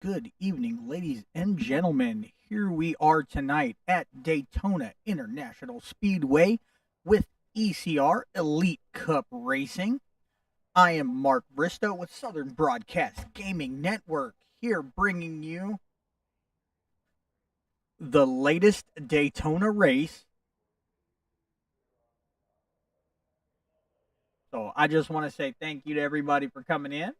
Good evening, ladies and gentlemen. Here we are tonight at Daytona International Speedway with ECR Elite Cup Racing. I am Mark Bristow with Southern Broadcast Gaming Network, here bringing you the latest Daytona race. So I just want to say thank you to everybody for coming in.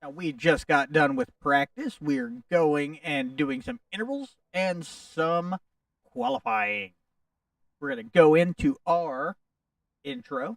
Now, we just got done with practice. We're going and doing some intervals and some qualifying. We're going to go into our intro.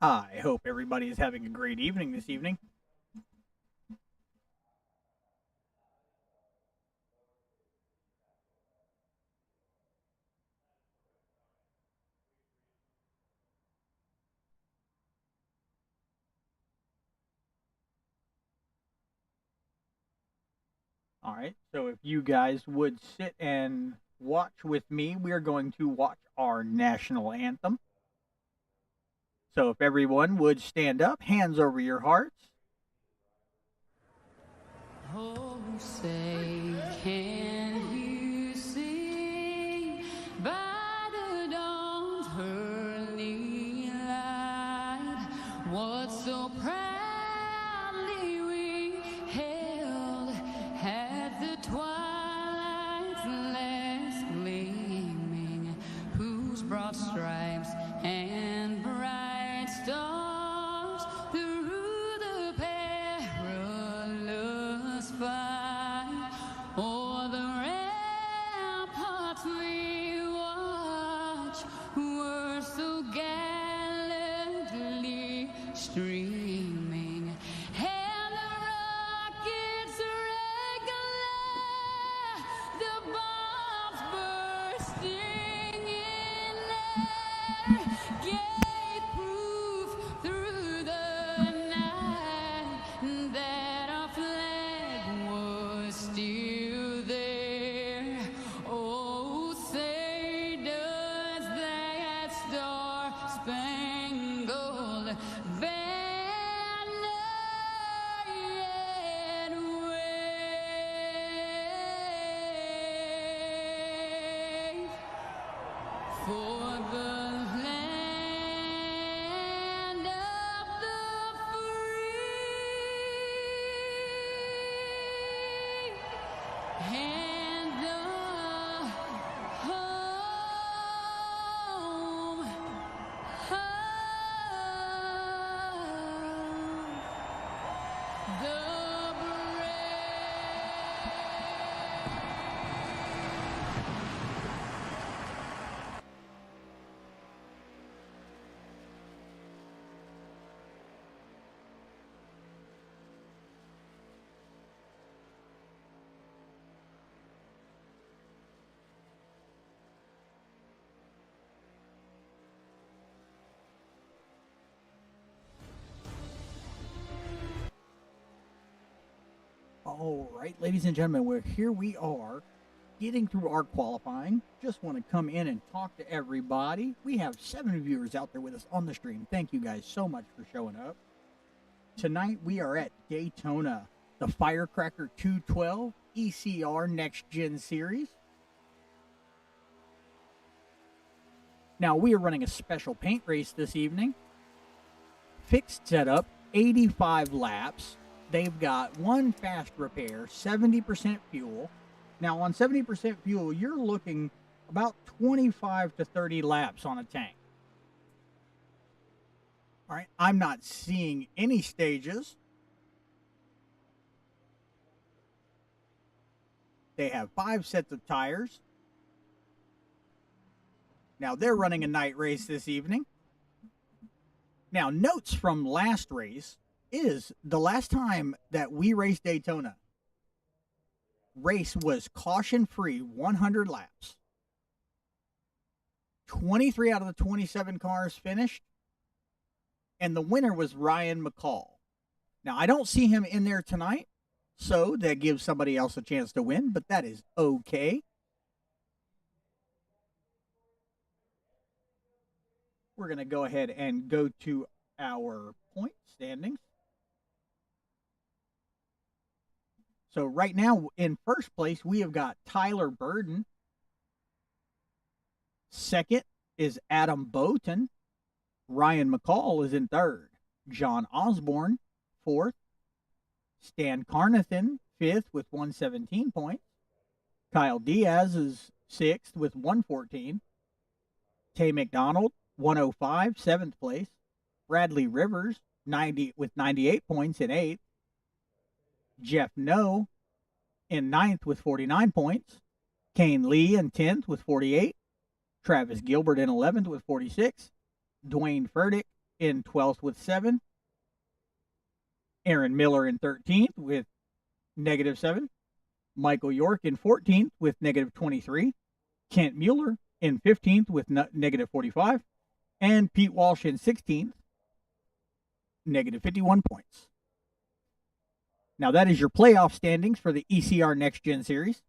I hope everybody is having a great evening this evening. All right, so if you guys would sit and watch with me, we are going to watch our national anthem. So if everyone would stand up, hands over your hearts. Oh, say, can you see by the dawn's early light what so proudly we hailed at the twilight's last gleaming, whose broad stripes and bright stars through the perilous fight o'er the ramparts we watch were so gallantly streaming, and the rockets regular, the bombs bursting in air, gave proof through the night that our flag was still there. Oh, say does that star-spangled banner yet wave for the land of the free and the home of the All right, ladies and gentlemen, we are getting through our qualifying. Just want to come in and talk to everybody. We have 7 viewers out there with us on the stream. Thank you guys so much for showing up. Tonight we are at Daytona, the Firecracker 212 ECR Next Gen Series. Now we are running a special paint race this evening. Fixed setup, 85 laps. They've got one fast repair, 70% fuel. Now, on 70% fuel, you're looking about 25 to 30 laps on a tank. All right, I'm not seeing any stages. They have 5 sets of tires. Now they're running a night race this evening. Now, notes from last race is the last time that we raced Daytona, race was caution free 100 laps. 23 out of the 27 cars finished, and the winner was Ryan McCall. Now, I don't see him in there tonight, so that gives somebody else a chance to win, but that is okay. We're going to go ahead and go to our point standings. So right now in first place, we have got Tyler Burden. Second is Adam Bowton. Ryan McCall is in third. John Osborne, fourth. Stan Carnathan, fifth with 117 points. Kyle Diaz is sixth with 114. Tay McDonald, 105, seventh place. Bradley Rivers, 90 with 98 points in eighth. Jeff No in ninth with 49 points. Kane Lee in 10th with 48. Travis Gilbert in 11th with 46. Dwayne Furtick in 12th with 7. Aaron Miller in 13th with negative 7. Michael York in 14th with negative 23. Kent Mueller in 15th with negative 45. And Pete Walsh in 16th, negative 51 points. Now that is your playoff standings for the ECR Next Gen Series.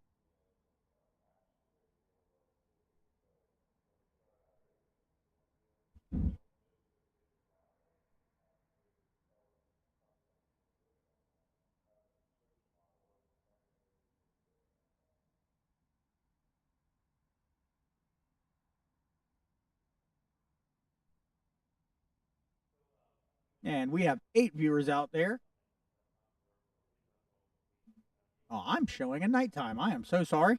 And we have 8 viewers out there. Oh, I'm showing a nighttime. I am so sorry.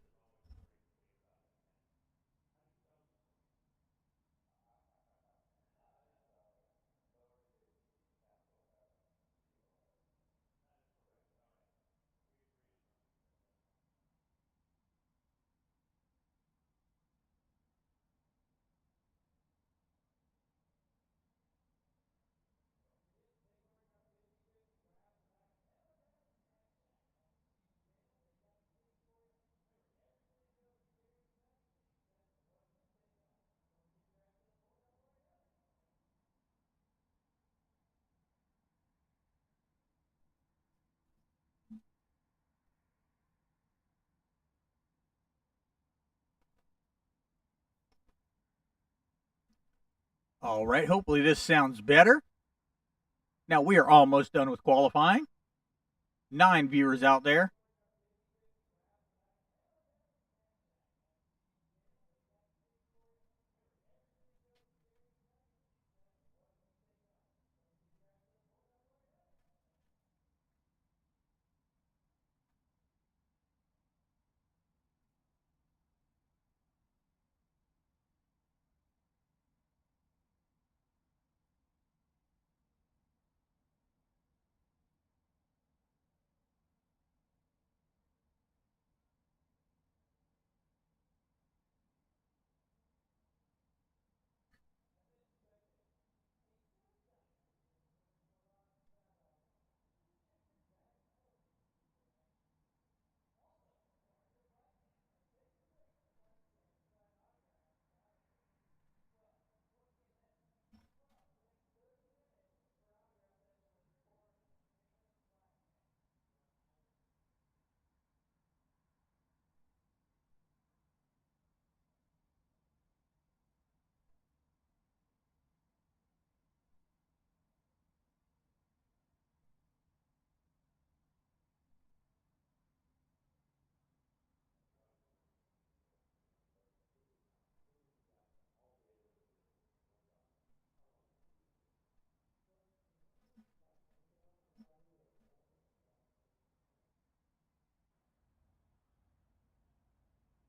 All right, hopefully this sounds better. Now we are almost done with qualifying. 9 viewers out there.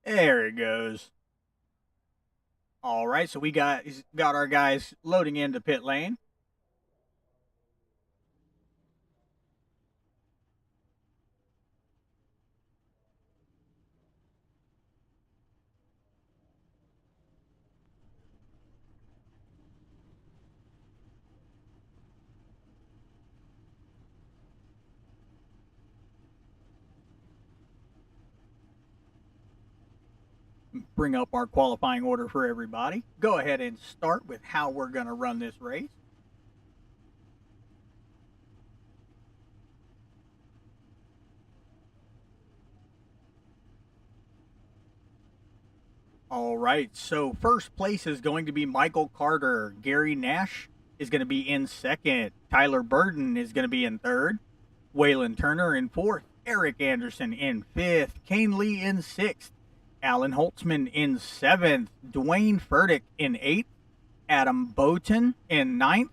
There it goes. All right, so we got our guys loading into pit lane. bring up our qualifying order for everybody. Go ahead and start with how we're going to run this race. All right, so first place is going to be Michael Carter. Gary Nash is going to be in second. Tyler Burden is going to be in third. Waylon Turner in fourth. Eric Anderson in fifth. Kane Lee in sixth. Alan Holtzman in seventh. Dwayne Furtick in eighth. Adam Bowton in ninth.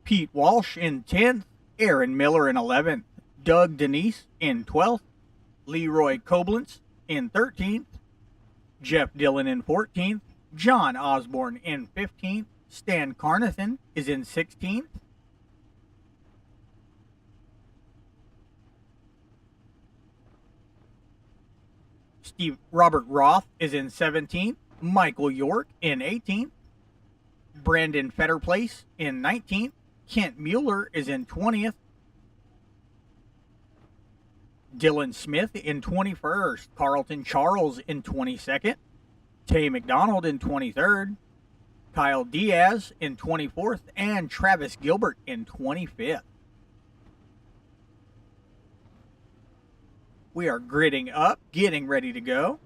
Pete Walsh in 10th. Aaron Miller in 11th. Doug Denise in 12th. Leroy Koblentz in 13th. Jeff Dillon in 14th. John Osborne in 15th. Stan Carnathan is in 16th. Robert Roth is in 17th. Michael York in 18th. Brandon Fetterplace in 19th. Kent Mueller is in 20th. Dylan Smith in 21st. Carlton Charles in 22nd. Tay McDonald in 23rd. Kyle Diaz in 24th. And Travis Gilbert in 25th. We are gridding up, getting ready to go.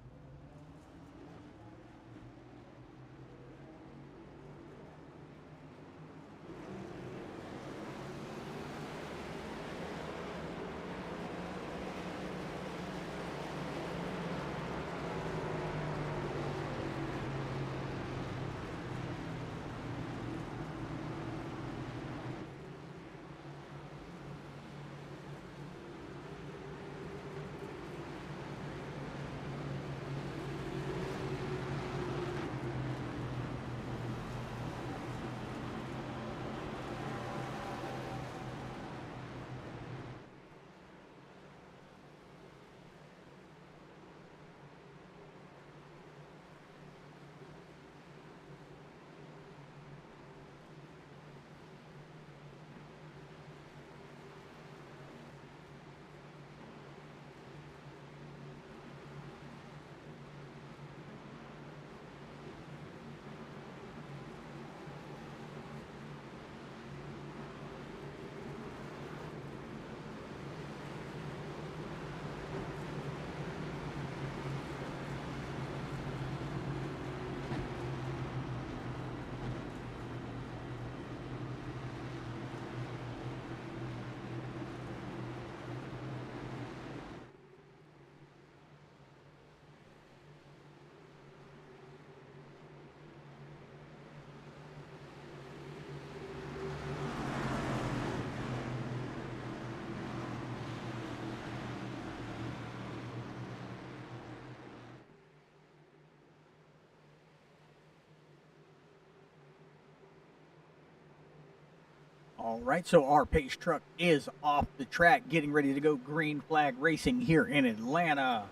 All right, so our pace truck is off the track, getting ready to go green flag racing here in Atlanta.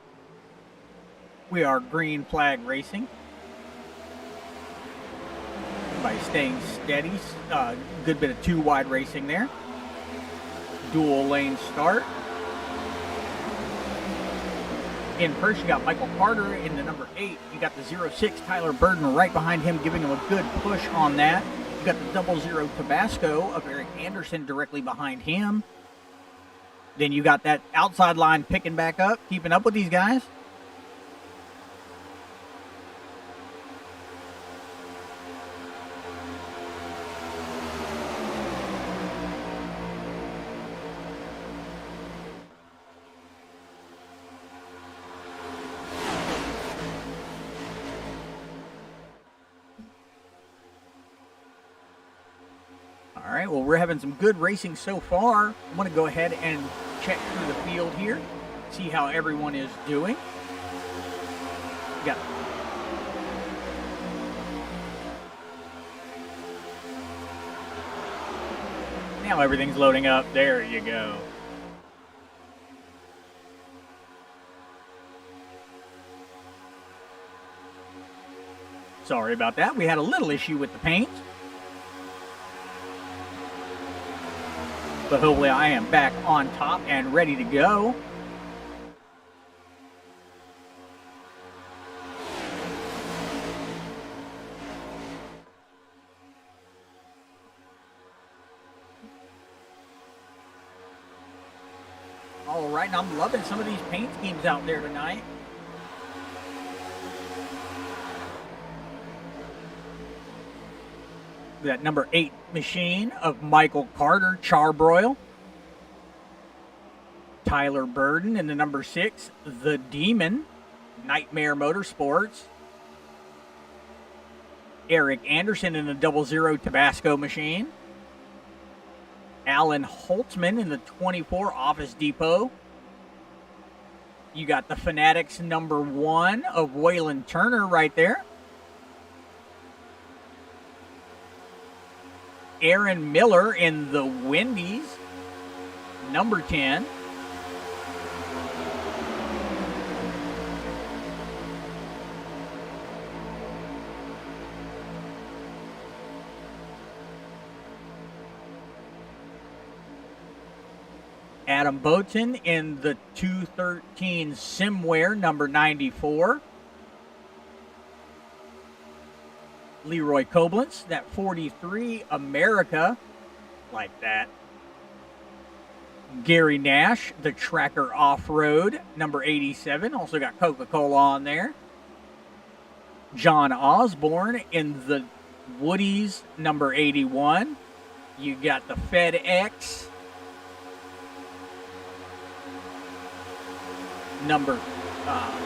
We are green flag racing by staying steady. Good bit of two wide racing there. Dual lane start. In first, you got Michael Carter in the number 8. You got the 06 Tyler Burden right behind him, giving him a good push on that. You got the 00 Tabasco of Eric Anderson directly behind him. Then you got that outside line picking back up, keeping up with these guys. All right, well, we're having some good racing so far. I'm going to go ahead and check through the field here, see how everyone is doing. Got now everything's loading up. There you go. Sorry about that. We had a little issue with the paint. But hopefully I am back on top and ready to go. All right, and I'm loving some of these paint schemes out there tonight. That number 8 machine of Michael Carter Charbroil. Tyler Burden in the number 6, The Demon, Nightmare Motorsports. Eric Anderson in the 00 Tabasco machine. Alan Holtzman in the 24 Office Depot. You got the Fanatics number 1 of Waylon Turner right there. Aaron Miller in the Wendy's number 10. Adam Bowton in the 213 Simware number 94. Leroy Koblenz, that 43 America, like that. Gary Nash, the Tracker Off-Road number 87, also got Coca-Cola on there. John Osborne in the Woody's number 81. You got the FedEx number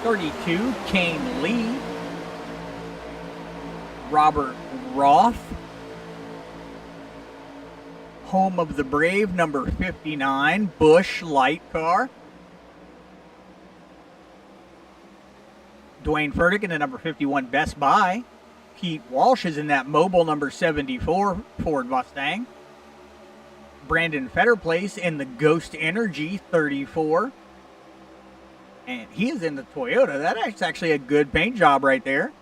32, Kane Lee. Robert Roth. Home of the Brave, number 59, Busch Light Car. Dwayne Furtick in the number 51, Best Buy. Pete Walsh is in that mobile number 74, Ford Mustang. Brandon Fetterplace in the Ghost Energy 34. And he is in the Toyota. That's actually a good paint job right there.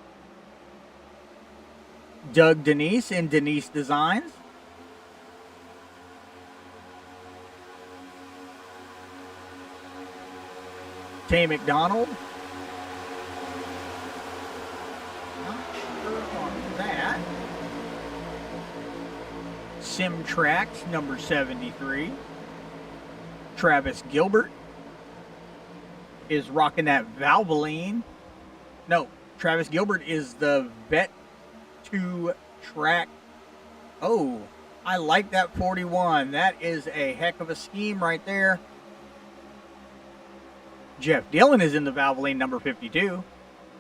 Doug Denise in Denise Designs. Tay McDonald. Not sure on that. Sim Tracks number 73. Travis Gilbert is rocking that Valvoline. No, Travis Gilbert is the Vet 2 track. Oh, I like that 41. That is a heck of a scheme right there. Jeff Dillon is in the Valvoline number 52.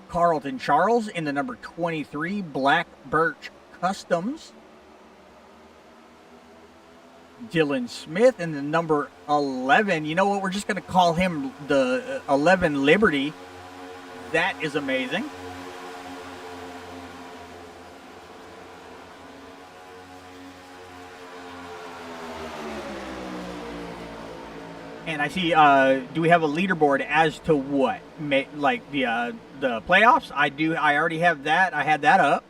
Carlton Charles in the number 23 Black Birch Customs. Dylan Smith in the number 11. You know what? We're just going to call him the 11 Liberty. That is amazing. And I see, do we have a leaderboard as to what? Like the playoffs? I do. I already have that. I had that up.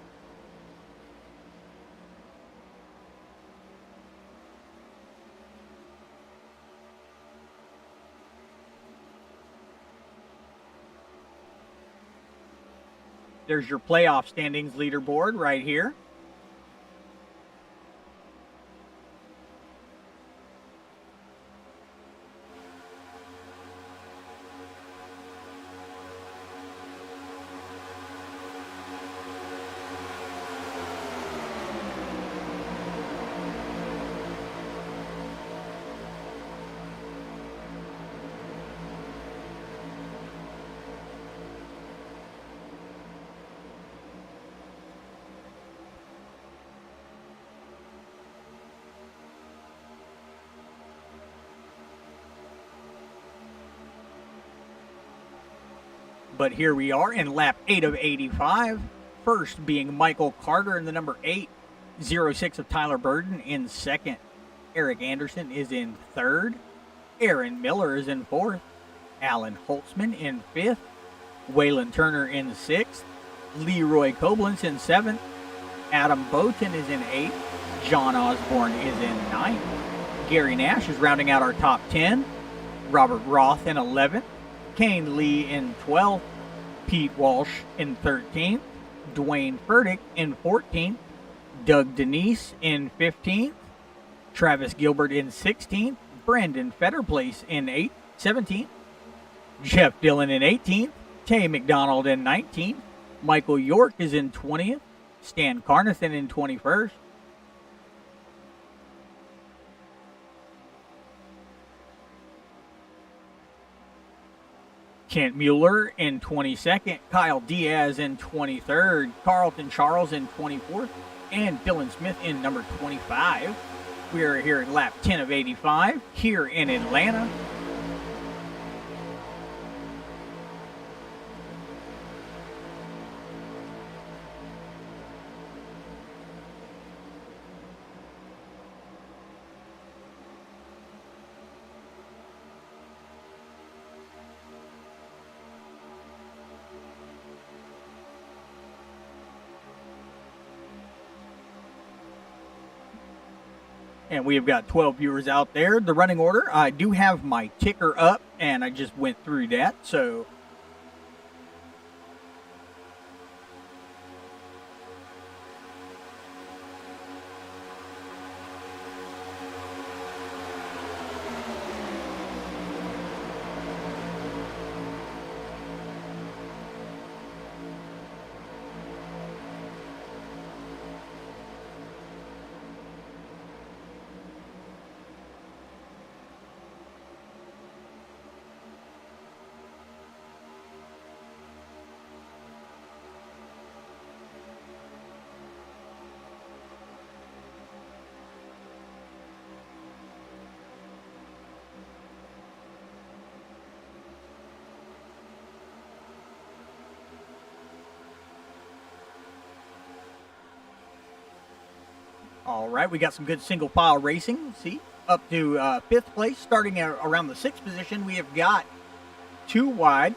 There's your playoff standings leaderboard right here. But here we are in lap 8 of 85. First being Michael Carter in the number 8. 06 of Tyler Burden in second. Eric Anderson is in third. Aaron Miller is in fourth. Alan Holtzman in fifth. Waylon Turner in sixth. Leroy Koblenz in seventh. Adam Bowton is in eighth. John Osborne is in ninth. Gary Nash is rounding out our top 10. Robert Roth in 11th. Kane Lee in 12th. Pete Walsh in 13th. Dwayne Furtick in 14th. Doug Denise in 15th. Travis Gilbert in 16th. Brandon Fetterplace in 8th. 17th. Jeff Dillon in 18th. Tay McDonald in 19th. Michael York is in 20th. Stan Carnathan in 21st. Kent Mueller in 22nd, Kyle Diaz in 23rd, Carlton Charles in 24th, and Dylan Smith in number 25. We are here at lap 10 of 85 here in Atlanta. And we have got 12 viewers out there. The running order, I do have my ticker up, and I just went through that. So all right, we got some good single file racing. See, up to 5th place, starting around the 6th position. We have got 2 wide.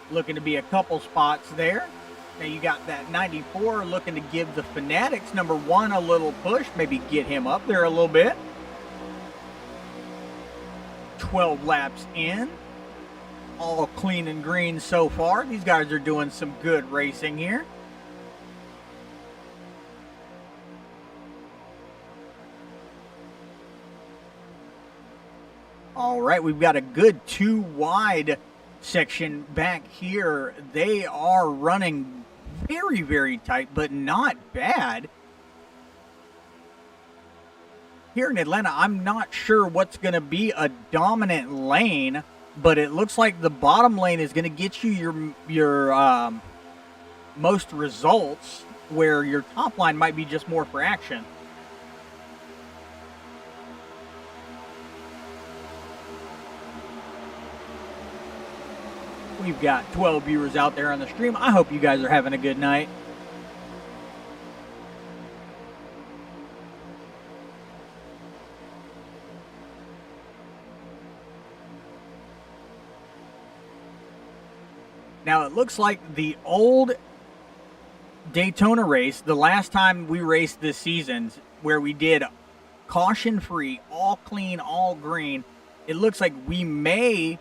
Looking to be a couple spots there. Now you got that 94 looking to give the Fanatics number 1 a little push. Maybe get him up there a little bit. 12 laps in. All clean and green so far. These guys are doing some good racing here. All right, we've got a good 2 wide section back here. They are running very, very tight, but not bad. Here in Atlanta, I'm not sure what's going to be a dominant lane, but it looks like the bottom lane is going to get you your most results, where your top line might be just more for action. We've got 12 viewers out there on the stream. I hope you guys are having a good night. Now, it looks like the old Daytona race, the last time we raced this season, where we did caution-free, all clean, all green, it looks like we may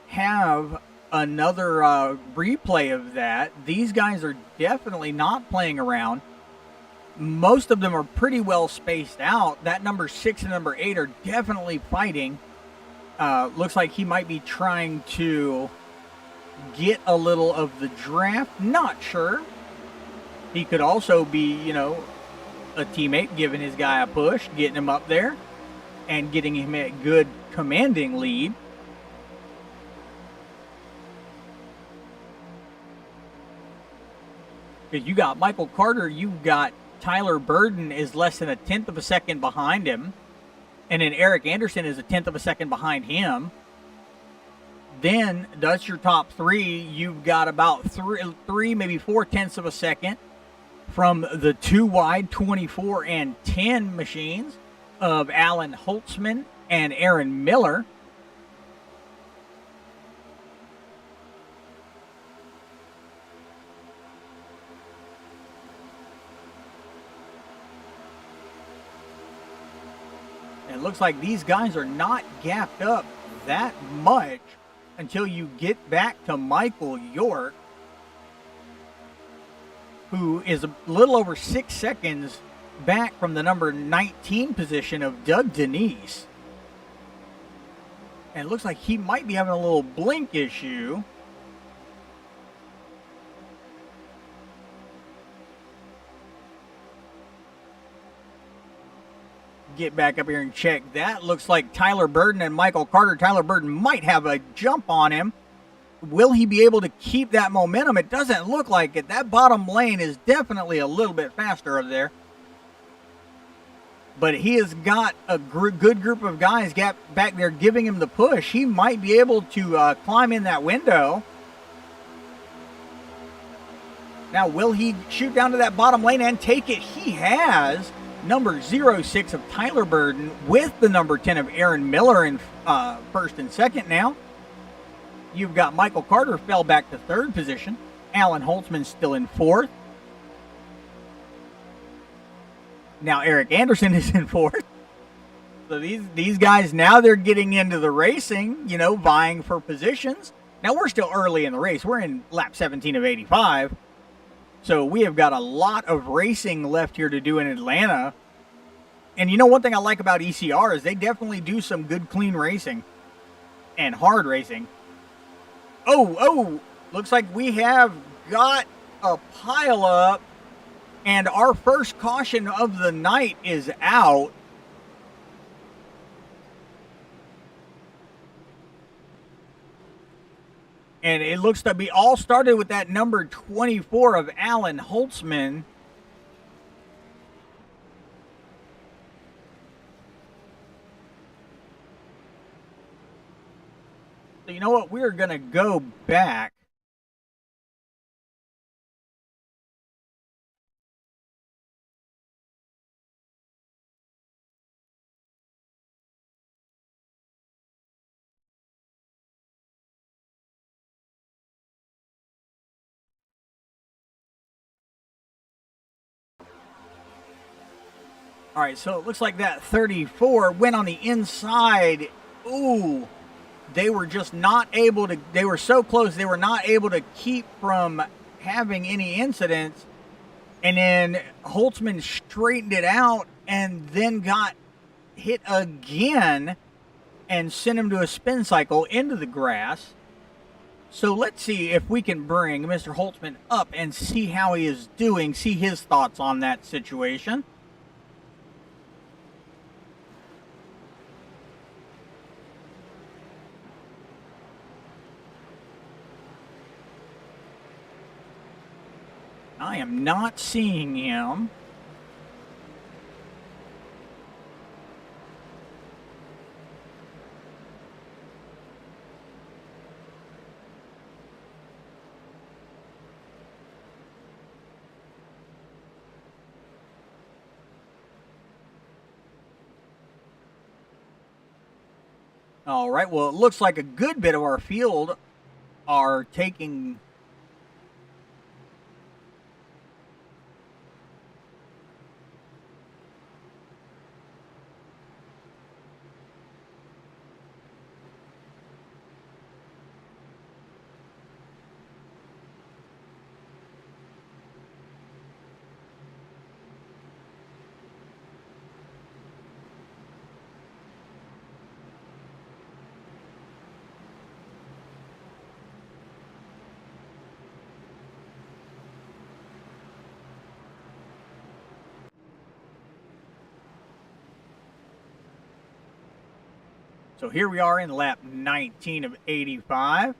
have another replay of that. These guys are definitely not playing around. Most of them are pretty well spaced out. That number 6 and number 8 are definitely fighting. Looks like he might be trying to get a little of the draft. Not sure. He could also be, you know, a teammate giving his guy a push, getting him up there, and getting him a good commanding lead. Because you got Michael Carter, you've got Tyler Burden is less than 1/10 of a second behind him. And then Eric Anderson is 1/10 of a second behind him. Then that's your top 3. You've got about three, maybe 4/10 of a second from the 2 wide 24 and 10 machines of Alan Holtzman and Aaron Miller. It looks like these guys are not gapped up that much until you get back to Michael York, who is a little over 6 seconds back from the number 19 position of Doug Denise. And it looks like he might be having a little blink issue. Get back up here and check that. Looks like Tyler Burden and Michael Carter. Tyler Burden might have a jump on him. Will he be able to keep that momentum? It doesn't look like it. That bottom lane is definitely a little bit faster over there. But he has got a good group of guys back there giving him the push. He might be able to climb in that window. Now, will he shoot down to that bottom lane and take it? He has. Number 06 of Tyler Burden with the number 10 of Aaron Miller in first and second now. You've got Michael Carter fell back to third position. Alan Holtzman still in fourth. Now Eric Anderson is in fourth. So these guys, now they're getting into the racing, vying for positions. Now we're still early in the race. We're in lap 17 of 85. So we have got a lot of racing left here to do in Atlanta. And one thing I like about ECR is they definitely do some good, clean racing and hard racing. Oh, looks like we have got a pile up, and our first caution of the night is out. And it looks to be all started with that number 24 of Alan Holtzman. So you know what? We're going to go back. All right, so it looks like that 34 went on the inside. Ooh, they were just not able to, they were so close, they were not able to keep from having any incidents. And then Holtzman straightened it out and then got hit again and sent him to a spin cycle into the grass. So let's see if we can bring Mr. Holtzman up and see how he is doing, see his thoughts on that situation. I am not seeing him. All right, well, it looks like a good bit of our field are taking... So here we are in lap 19 of 85.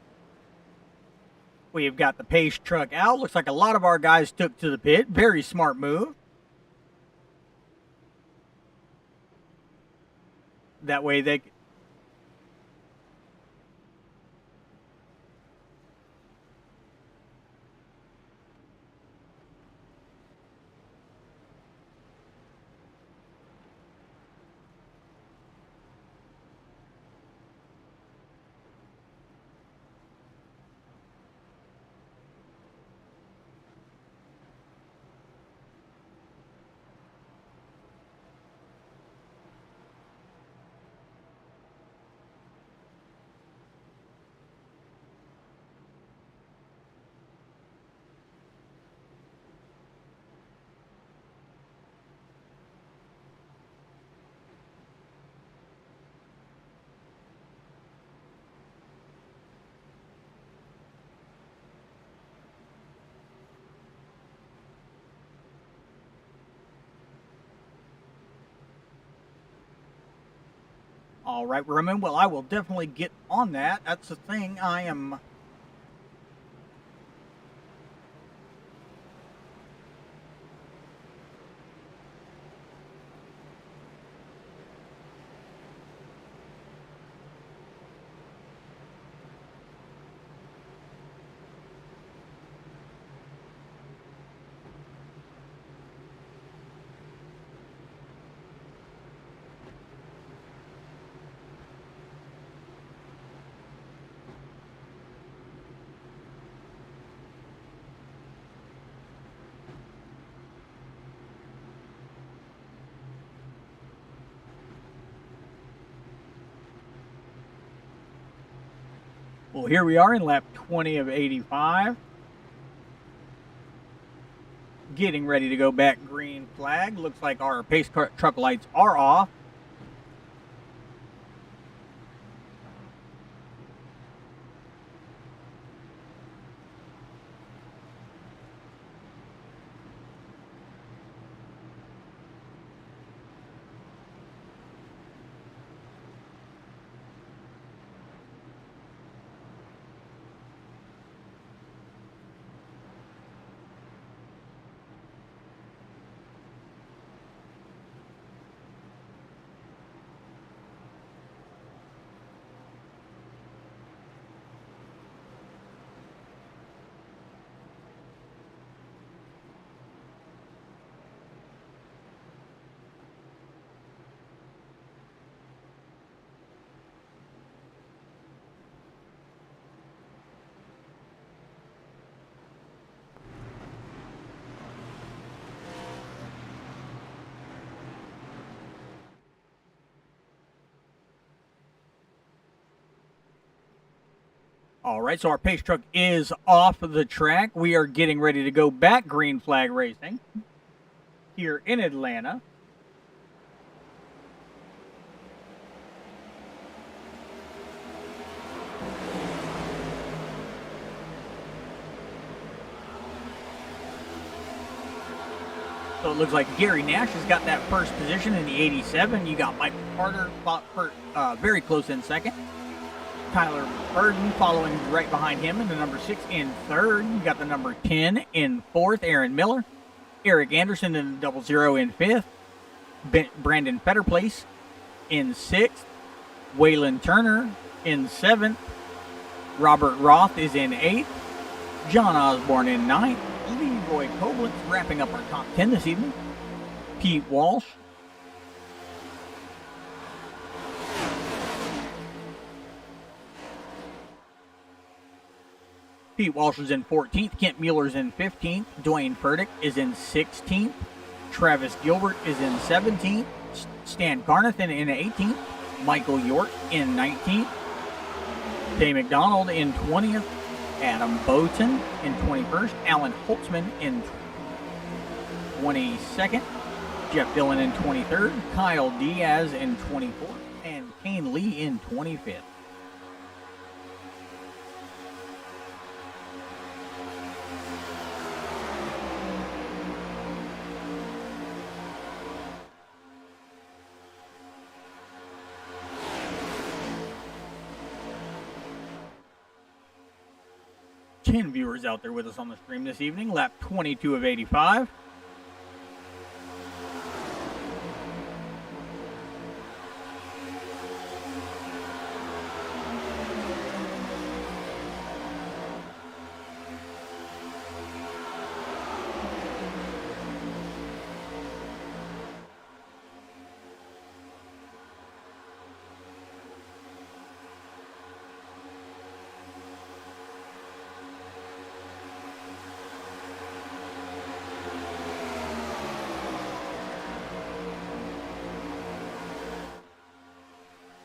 We've got the pace truck out. Looks like a lot of our guys took to the pit. Very smart move. That way they... All right, Roman. Well, I will definitely get on that. That's the thing. I am. Well, here we are in lap 20 of 85. Getting ready to go back green flag. Looks like our pace truck lights are off. All right, so our pace truck is off the track. We are getting ready to go back green flag racing here in Atlanta. So it looks like Gary Nash has got that first position in the 87. You got Michael Carter very close in second. Tyler Burden following right behind him in the number 6 in third. You got the number 10 in fourth, Aaron Miller. Eric Anderson in the 00 in fifth. Brandon Fetterplace in sixth. Waylon Turner in seventh. Robert Roth is in eighth. John Osborne in ninth. Leroy Koblenz wrapping up our top 10 this evening. Pete Walsh. Pete Walsh is in 14th. Kent Mueller's in 15th. Dwayne Furtick is in 16th. Travis Gilbert is in 17th. Stan Carnathan in 18th. Michael York in 19th. Tay McDonald in 20th. Adam Bowton in 21st. Alan Holtzman in 22nd. Jeff Dillon in 23rd. Kyle Diaz in 24th. And Kane Lee in 25th. Viewers out there with us on the stream this evening. Lap 22 of 85.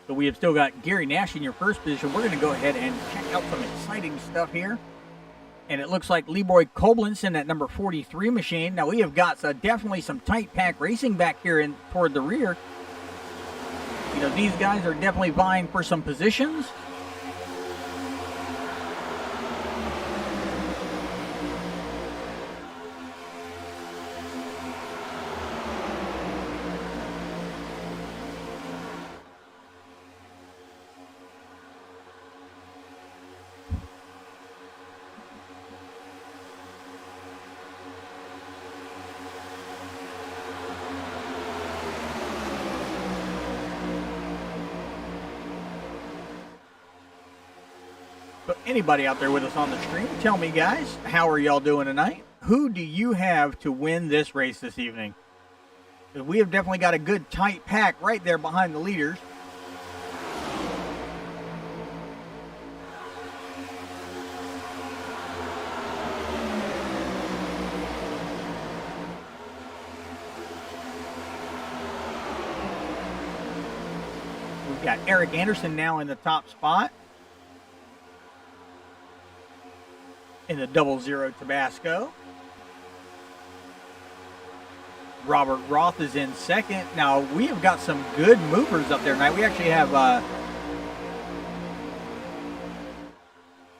So we have still got Gary Nash in your first position. We're going to go ahead and check out some exciting stuff here. And it looks like Leroy Koblenz in that number 43 machine. Now we have got definitely some tight pack racing back here toward the rear. You know, these guys are definitely vying for some positions. So anybody out there with us on the stream, tell me, guys, how are y'all doing tonight? Who do you have to win this race this evening? We have definitely got a good tight pack right there behind the leaders. We've got Eric Anderson now in the top spot in the 00 Tabasco. Robert Roth is in second. Now, we have got some good movers up there tonight. We actually have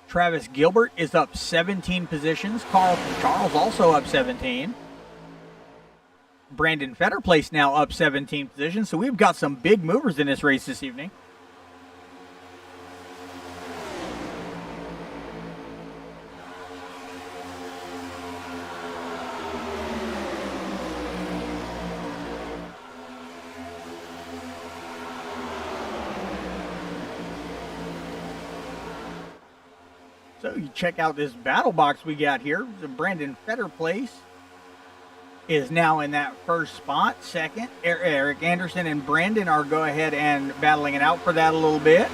Travis Gilbert is up 17 positions. Carlton Charles also up 17. Brandon Fetterplace now up 17 positions. So we've got some big movers in this race this evening. So you check out this battle box we got here. The Brandon Fetterplace is now in that first spot. Second, Eric Anderson and Brandon are go ahead and battling it out for that a little bit.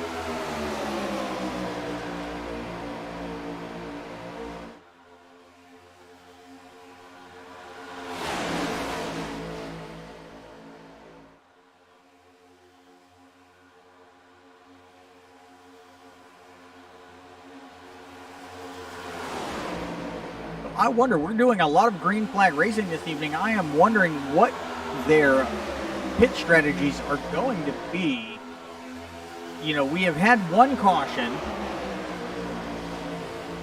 I wonder, we're doing a lot of green flag racing this evening. I am wondering what their pit strategies are going to be. You know, we have had one caution,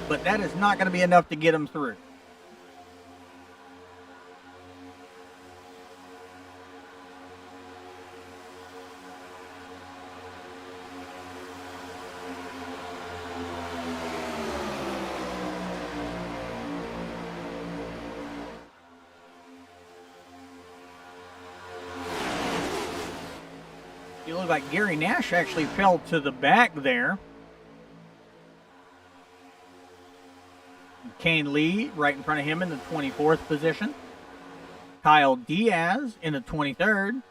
but that is not going to be enough to get them through. You look like Gary Nash actually fell to the back there. Kane Lee right in front of him in the 24th position. Kyle Diaz in the 23rd.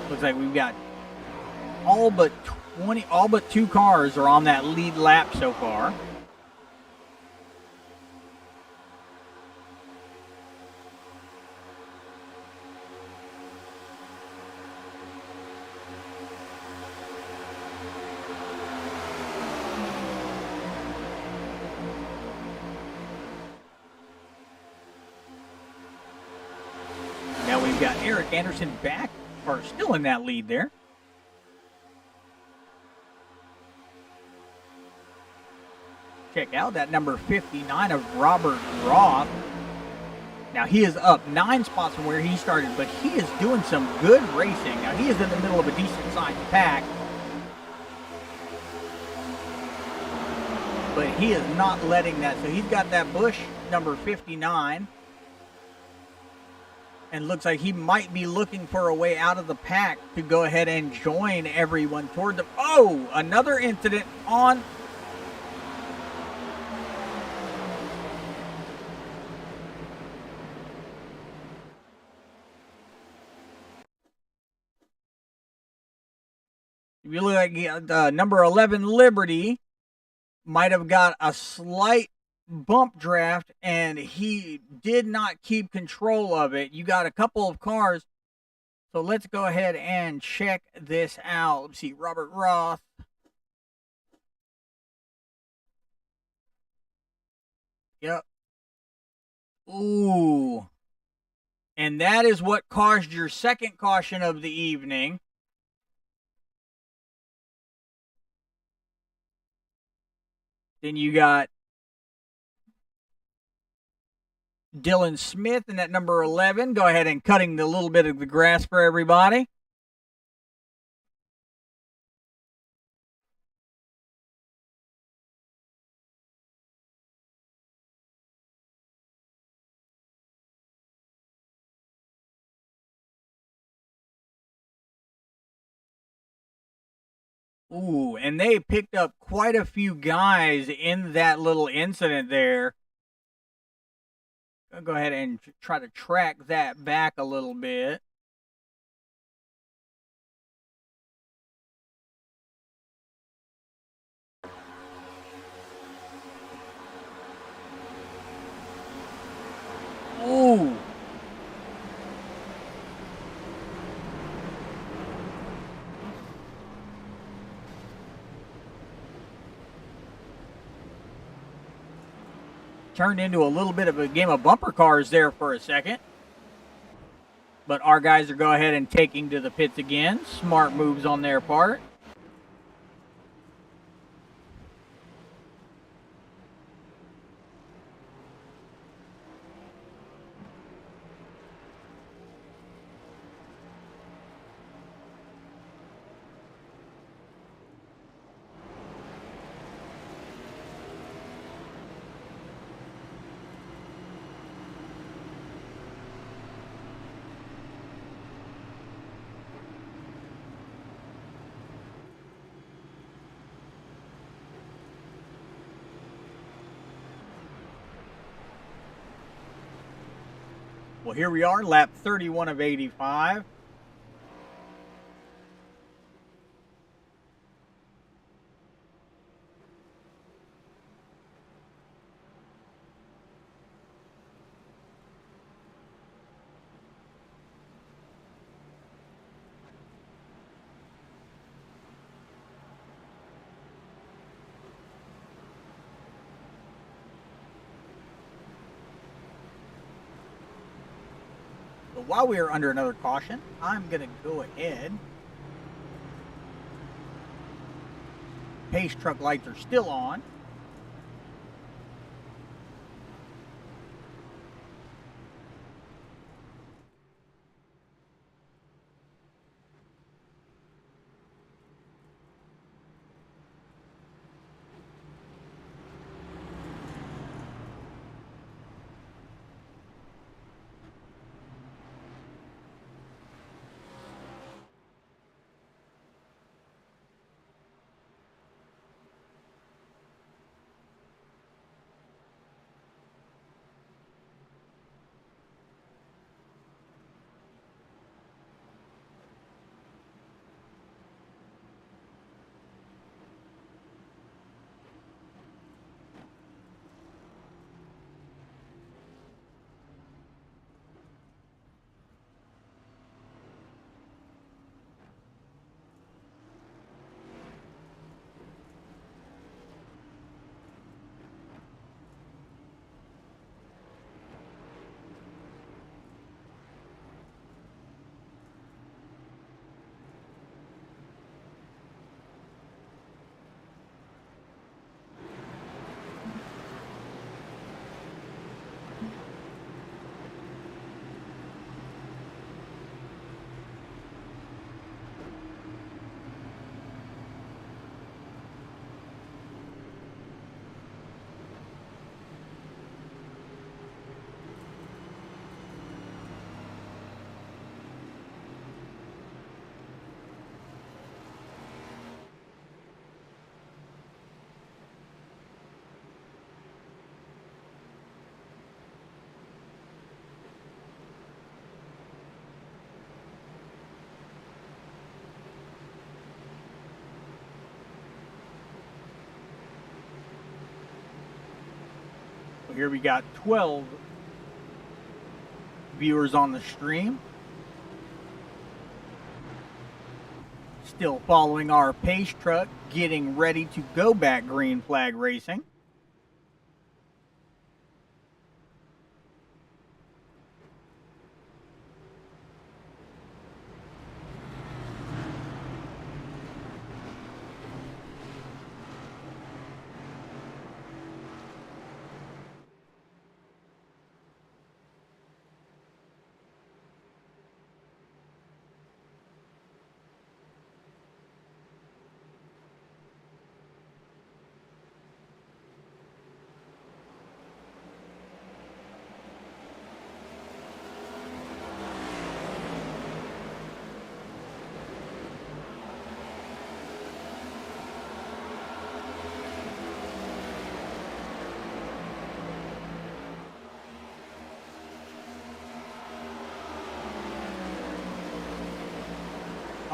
Looks like we've got all but 2 cars are on that lead lap so far. Now we've got Eric Anderson back, or still in that lead there. Check out that number 59 of Robert Roth. Now he is up 9 spots from where he started, but he is doing some good racing. Now he is in the middle of a decent sized pack, but he is not letting that. So he's got that Bush number 59. And looks like he might be looking for a way out of the pack to go ahead and join everyone toward the... Oh, another incident on... If you look like number 11 Liberty might have got a slight bump draft and he did not keep control of it. You got a couple of cars, so let's go ahead and check this out. Let's see, Robert Roth. Yep. Ooh. And that is what caused your second caution of the evening. Then you got Dylan Smith in that number 11. Go ahead and cutting the little bit of the grass for everybody. Ooh, and they picked up quite a few guys in that little incident there. I'll go ahead and try to track that back a little bit. Ooh. Turned into a little bit of a game of bumper cars there for a second. But our guys are going ahead and taking to the pits again. Smart moves on their part. Well, here we are, lap 31 of 85. But while we are under another caution, I'm going to go ahead. Pace truck lights are still on. Here we got 12 viewers on the stream. Still following our pace truck, getting ready to go back green flag racing.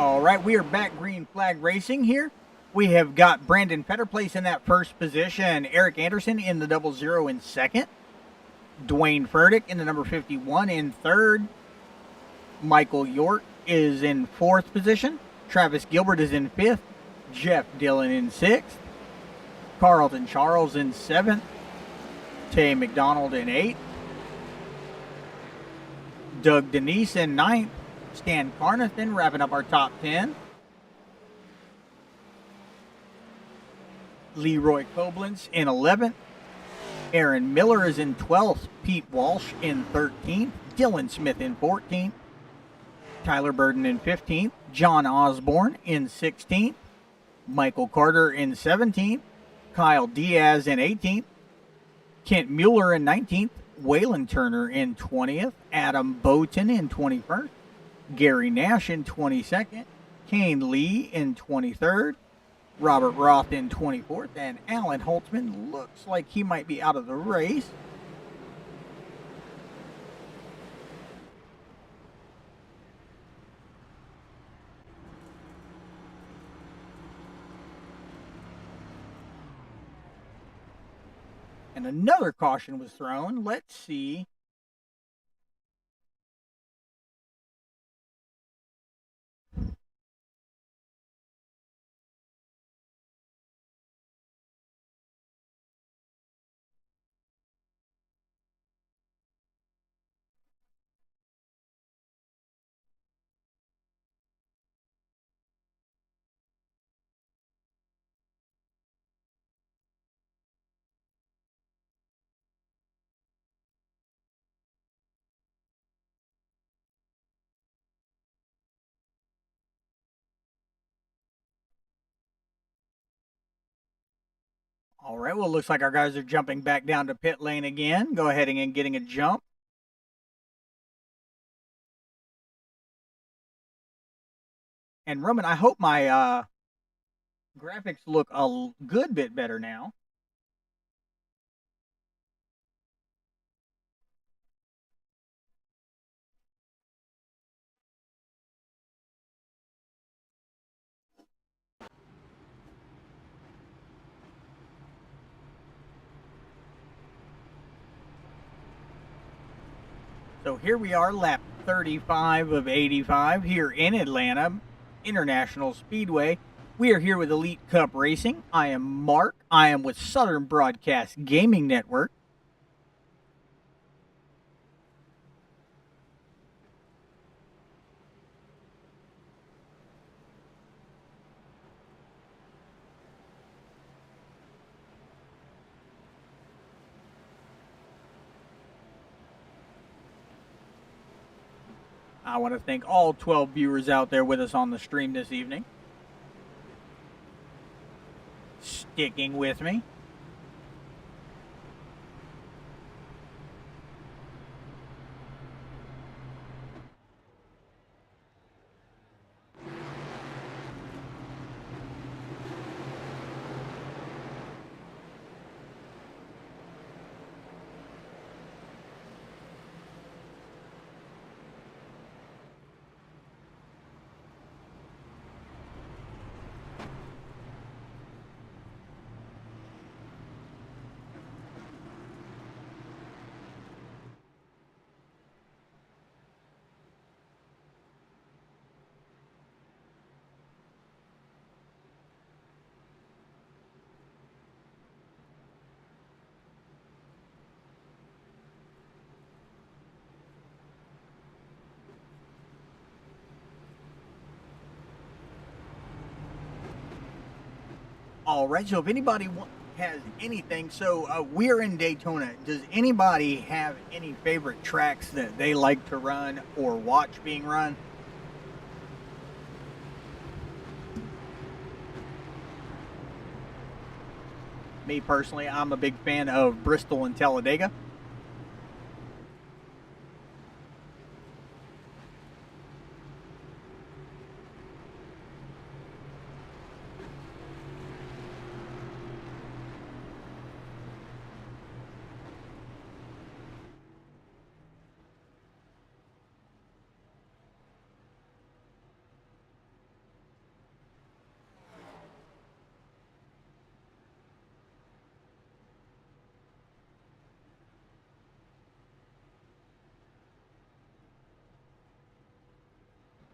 All right, we are back green flag racing here. We have got Brandon Fetterplace in that first position, Eric Anderson in the 00 in second, Dwayne Furtick in the number 51 in third, Michael York is in fourth position, Travis Gilbert is in fifth, Jeff Dillon in sixth, Carlton Charles in seventh, Tay McDonald in eighth, Doug Denise in ninth, Stan Carnathan wrapping up our top 10. Leroy Koblenz in 11th. Aaron Miller is in 12th. Pete Walsh in 13th. Dylan Smith in 14th. Tyler Burden in 15th. John Osborne in 16th. Michael Carter in 17th. Kyle Diaz in 18th. Kent Mueller in 19th. Waylon Turner in 20th. Adam Bowton in 21st. Gary Nash in 22nd, Kane Lee in 23rd, Robert Roth in 24th, and Alan Holtzman looks like he might be out of the race. And another caution was thrown. Let's see. All right, well, it looks like our guys are jumping back down to pit lane again. Go ahead and getting a jump. And Roman, I hope my graphics look a good bit better now. So here we are, lap 35 of 85 here in Atlanta, International Speedway. We are here with Elite Cup Racing. I am Mark. I am with Southern Broadcast Gaming Network. I want to thank all 12 viewers out there with us on the stream this evening. Sticking with me. All right, so if anybody has anything, so we're in Daytona. Does anybody have any favorite tracks that they like to run or watch being run? Me personally, I'm a big fan of Bristol and Talladega.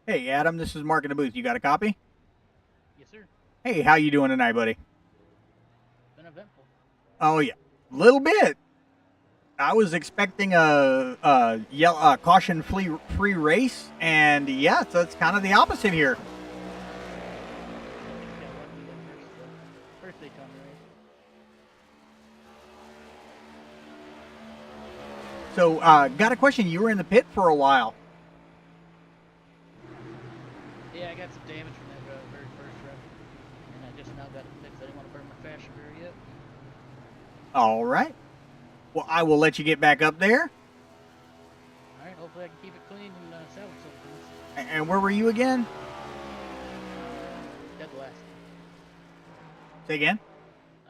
Hey, Adam, this is Mark in the booth. You got a copy? Yes, sir. Hey, how you doing tonight, buddy? Been eventful. Oh yeah, little bit. I was expecting a caution free race, and yeah, so it's kind of the opposite here. Got lucky that first Daytona race. So, got a question. You were in the pit for a while. Yeah, I got some damage from that very first run, and I just now got it fixed. I didn't want to burn my fascia gear yet. All right. Well, I will let you get back up there. All right, hopefully I can keep it clean and salvage some things. And where were you again? Dead last. Say again?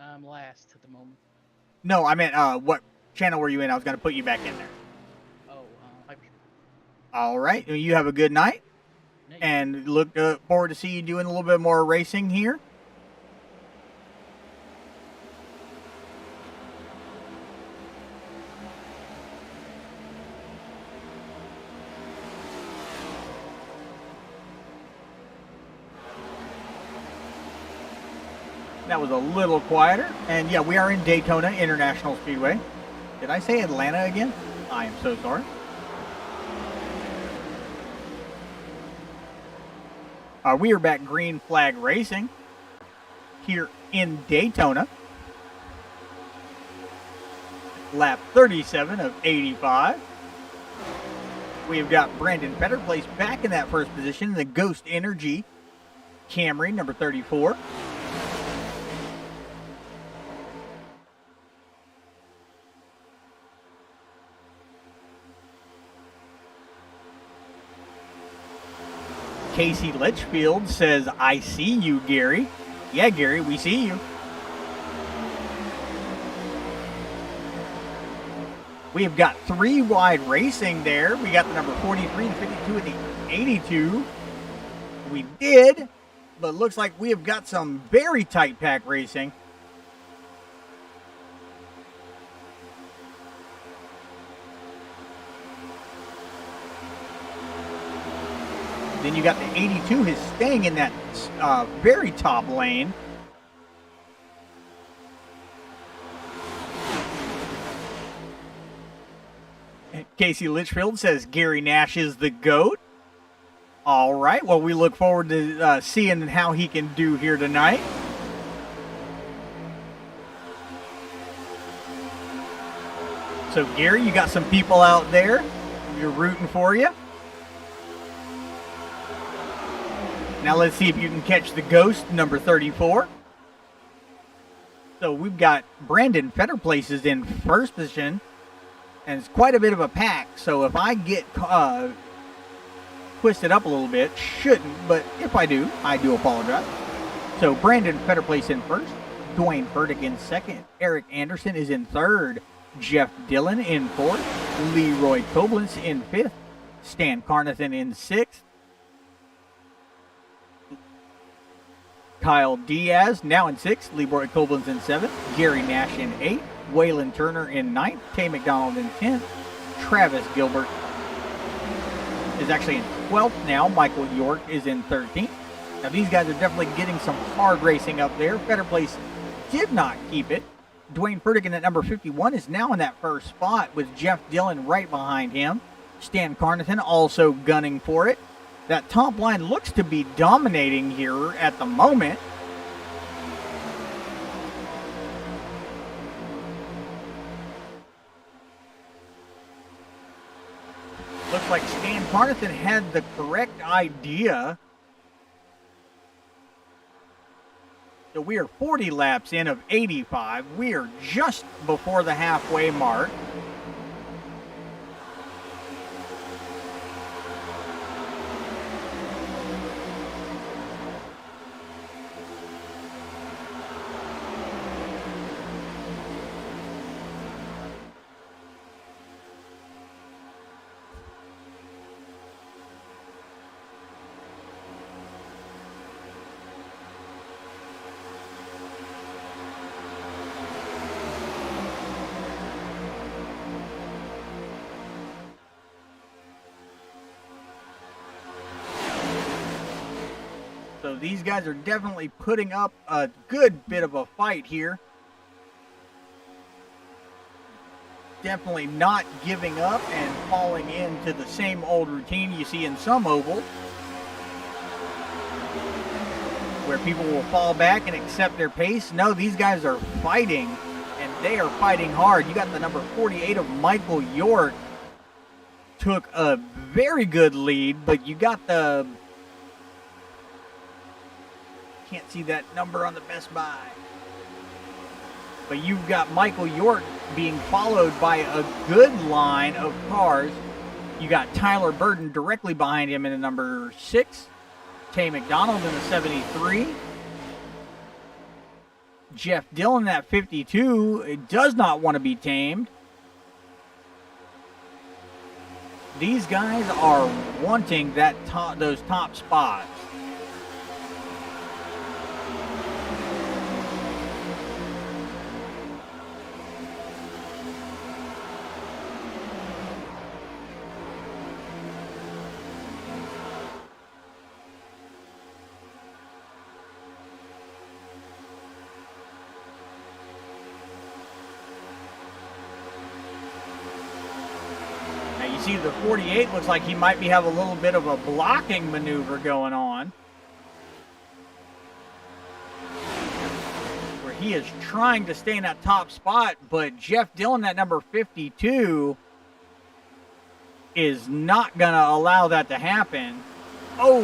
I'm last at the moment. No, I meant what channel were you in? I was going to put you back in there. Oh, hyper. All right. Well, you have a good night, Nick, and look forward to see you doing a little bit more racing here. That was a little quieter. And yeah, we are in Daytona International Speedway. Did I say Atlanta again? I am so sorry. We are back green flag racing here in Daytona. Lap 37 of 85. We've got Brandon Fetter placed back in that first position in the Ghost Energy Camry, number 34. Casey Litchfield says, I see you, Gary. Yeah, Gary, we see you. We have got three wide racing there. We got the number 43, the 52, and the 82. We did, but it looks like we have got some very tight pack racing. Then you got the 82 who's staying in that very top lane. Casey Litchfield says Gary Nash is the GOAT. All right. Well, we look forward to seeing how he can do here tonight. So, Gary, you got some people out there. You're rooting for you. Now let's see if you can catch the Ghost, number 34. So we've got Brandon Fetter places in first position, and it's quite a bit of a pack. So if I get twisted up a little bit, shouldn't, but if I do apologize. So Brandon Fetter placed in first, Dwayne Burdick in second, Eric Anderson is in third, Jeff Dillon in fourth, Leroy Koblenz in fifth, Stan Carnathan in sixth, Kyle Diaz now in sixth, Leroy Koblenz in seventh, Gary Nash in eighth, Waylon Turner in ninth, Tay McDonald in 10th, Travis Gilbert is actually in 12th now, Michael York is in 13th. Now these guys are definitely getting some hard racing up there. Better Place did not keep it. Dwayne Burdick at number 51 is now in that first spot with Jeff Dillon right behind him. Stan Carnathan also gunning for it. That top line looks to be dominating here at the moment. Looks like Stan Carnathan had the correct idea. So we are 40 laps in of 85. We are just before the halfway mark. So these guys are definitely putting up a good bit of a fight here. Definitely not giving up and falling into the same old routine you see in some ovals, where people will fall back and accept their pace. No, these guys are fighting, and they are fighting hard. You got the number 48 of Michael York, took a very good lead, but you got the, can't see that number on the Best Buy, but you've got Michael York being followed by a good line of cars. You got Tyler Burton directly behind him in the number 6, Tay McDonald in the 73, Jeff Dillon at 52. It does not want to be tamed. These guys are wanting those top spots. See, the 48 looks like he might have a little bit of a blocking maneuver going on, where he is trying to stay in that top spot, but Jeff Dillon, that number 52, is not going to allow that to happen. Oh!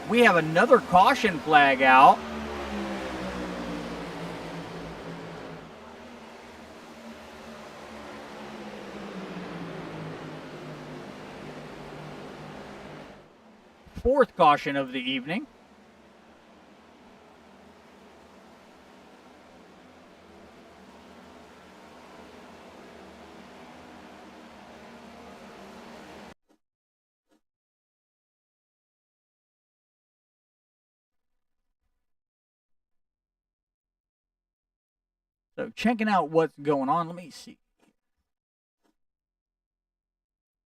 We have another caution flag out. Fourth caution of the evening. So checking out what's going on. Let me see.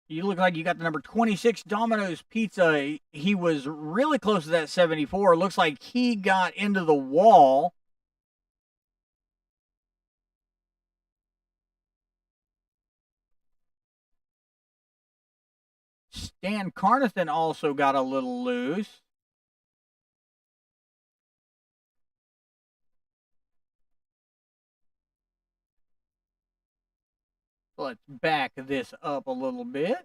You look like you got the number 26, Domino's Pizza. He was really close to that 74. Looks like he got into the wall. Stan Carnathan also got a little loose. Let's back this up a little bit.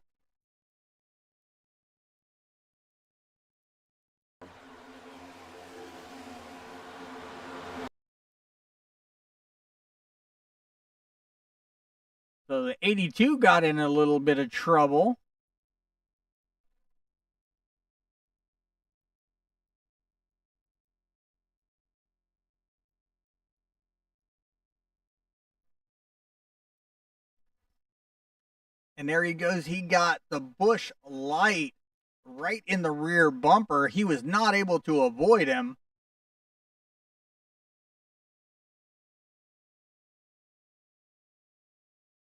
So the 82 got in a little bit of trouble. And there he goes. He got the Busch Light right in the rear bumper. He was not able to avoid him.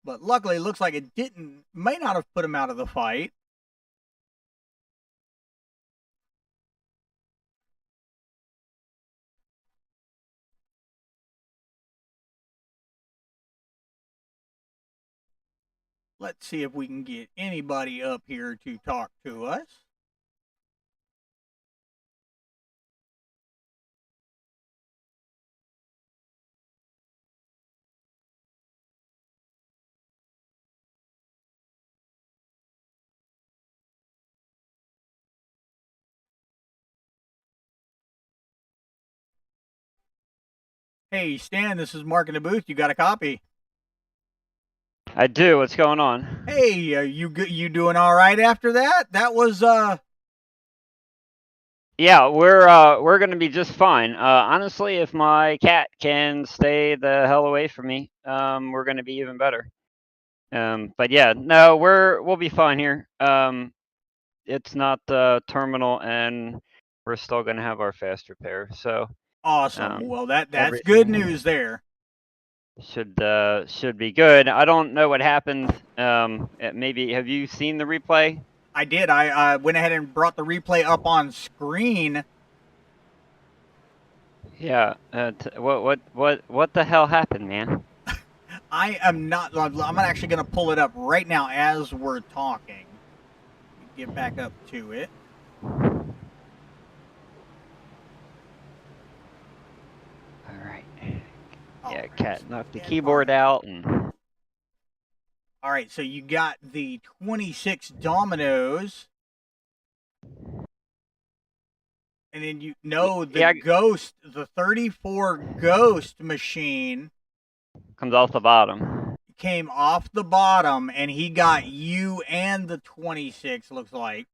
But luckily, it looks like it may not have put him out of the fight. Let's see if we can get anybody up here to talk to us. Hey, Stan, this is Mark in the booth. You got a copy? I do. What's going on? Hey, you doing all right after that? That was Yeah, we're gonna be just fine. Honestly, if my cat can stay the hell away from me, we're gonna be even better. But yeah, no, we'll be fine here. It's not terminal, and we're still gonna have our fast repair. So awesome. Well, that's good news there. Should be good. I don't know what happened. Maybe have you seen the replay? I did. I went ahead and brought the replay up on screen. Yeah. What the hell happened, man? I am not. I'm actually going to pull it up right now as we're talking. Get back up to it. All right. All Yeah, right, Cat so knocked the stand keyboard by. out and. All right, so you got the 26 dominoes, and then you know the Yeah, ghost, the 34 ghost machine comes off the bottom. came off the bottom, and he got you and the 26. Looks like.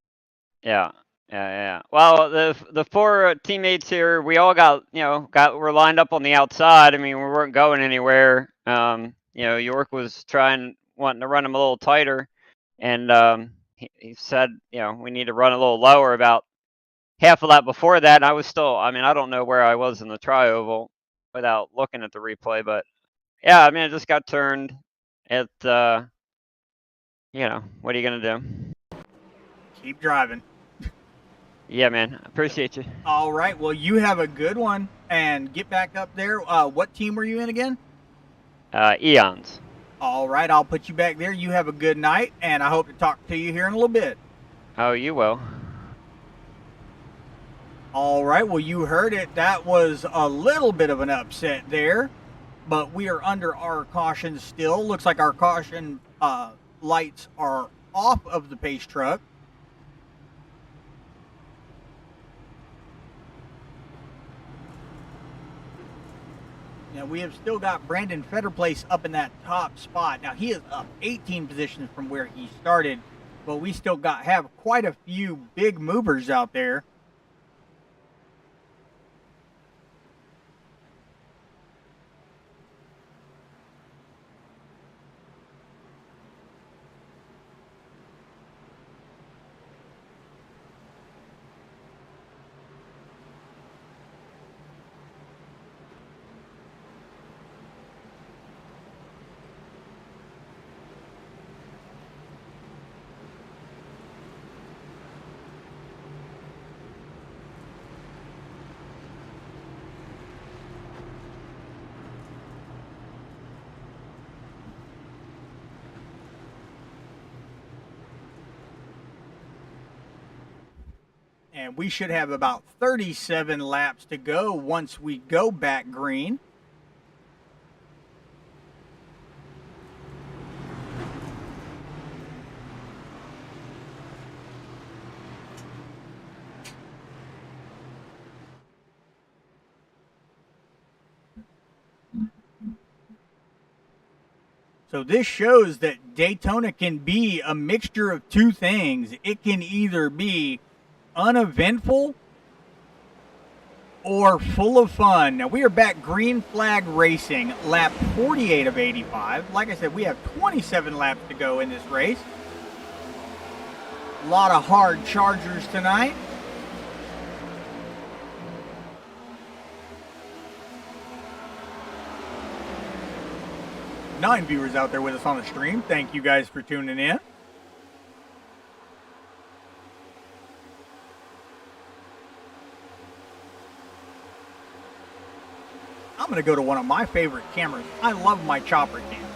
Yeah. Yeah. Well, the four teammates here, we all got we're lined up on the outside. I mean, we weren't going anywhere. York was wanting to run him a little tighter, and he said, we need to run a little lower. About half a lap before that, and I was still. I mean, I don't know where I was in the tri-oval without looking at the replay, but yeah, I mean, I just got turned. What are you gonna do? Keep driving. Yeah, man. Appreciate you. All right, well, you have a good one, and get back up there. What team were you in again? Eons. All right, I'll put you back there. You have a good night, and I hope to talk to you here in a little bit. Oh, you will. All right, well, you heard it. That was a little bit of an upset there, but we are under our caution still. Looks like our caution lights are off of the pace truck. Now, we have still got Brandon Fetterplace up in that top spot. Now, he is up 18 positions from where he started, but we still have quite a few big movers out there. And we should have about 37 laps to go once we go back green. So this shows that Daytona can be a mixture of two things. It can either be uneventful or full of fun. Now we are back green flag racing, lap 48 of 85. Like I said, we have 27 laps to go in this race. A lot of hard chargers tonight. Nine viewers out there with us on the stream. Thank you guys for tuning in. I'm going to go to one of my favorite cameras. I love my chopper cam.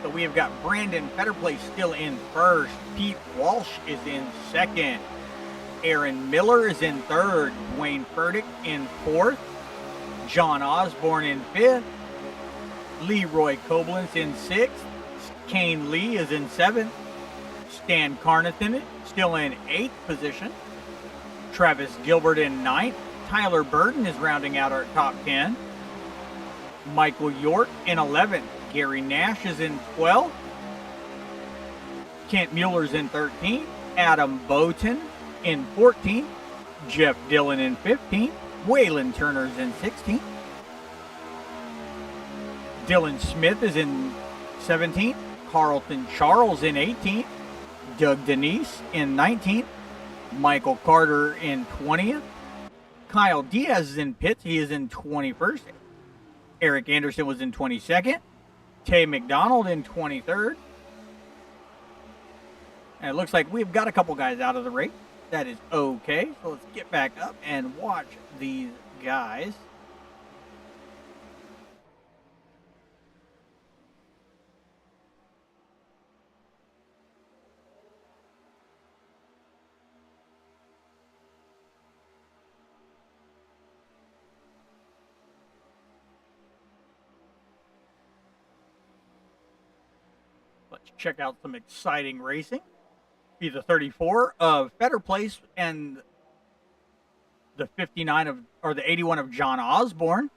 So we have got Brandon Fetterplace still in first. Pete Walsh is in second. Aaron Miller is in third. Dwayne Furtick in fourth. John Osborne in fifth. Leroy Koblenz in sixth. Kane Lee is in seventh. Stan Carnathan still in eighth position. Travis Gilbert in ninth. Tyler Burton is rounding out our top 10. Michael York in 11th. Gary Nash is in 12th. Kent Mueller's in 13th. Adam Bowton in 14th. Jeff Dillon in 15th. Waylon Turner's in 16th. Dylan Smith is in 17th. Carlton Charles in 18th. Doug Denise in 19th. Michael Carter in 20th. Kyle Diaz is in pits. He is in 21st. Eric Anderson was in 22nd. Tay McDonald in 23rd. And it looks like we've got a couple guys out of the race. That is okay. So let's get back up and watch these guys. Let's check out some exciting racing. Be the 34 of Better Place and the 59 of, or the 81 of John Osborne.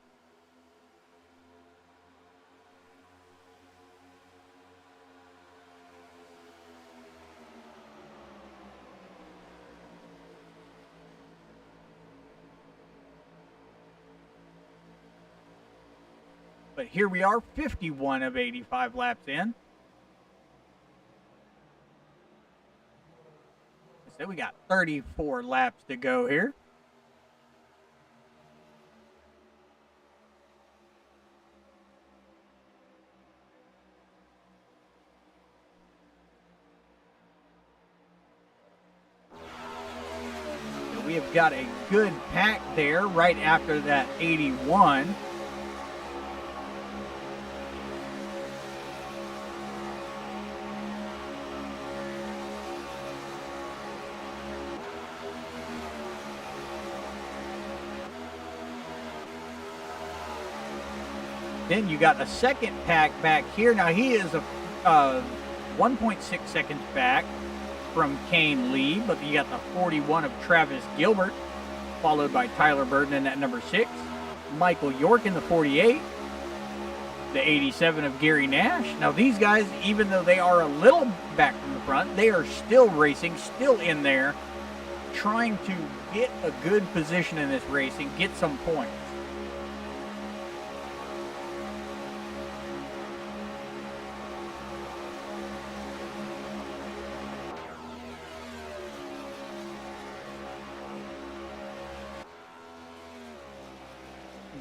But here we are, 51 of 85 laps in. So we got 34 laps to go here. So we have got a good pack there right after that 81. Then you got a second pack back here. Now he is a 1.6 seconds back from Kane Lee, but you got the 41 of Travis Gilbert, followed by Tyler Burton in at number 6, Michael York in the 48, the 87 of Gary Nash. Now these guys, even though they are a little back from the front, they are still racing, still in there, trying to get a good position in this race and get some points.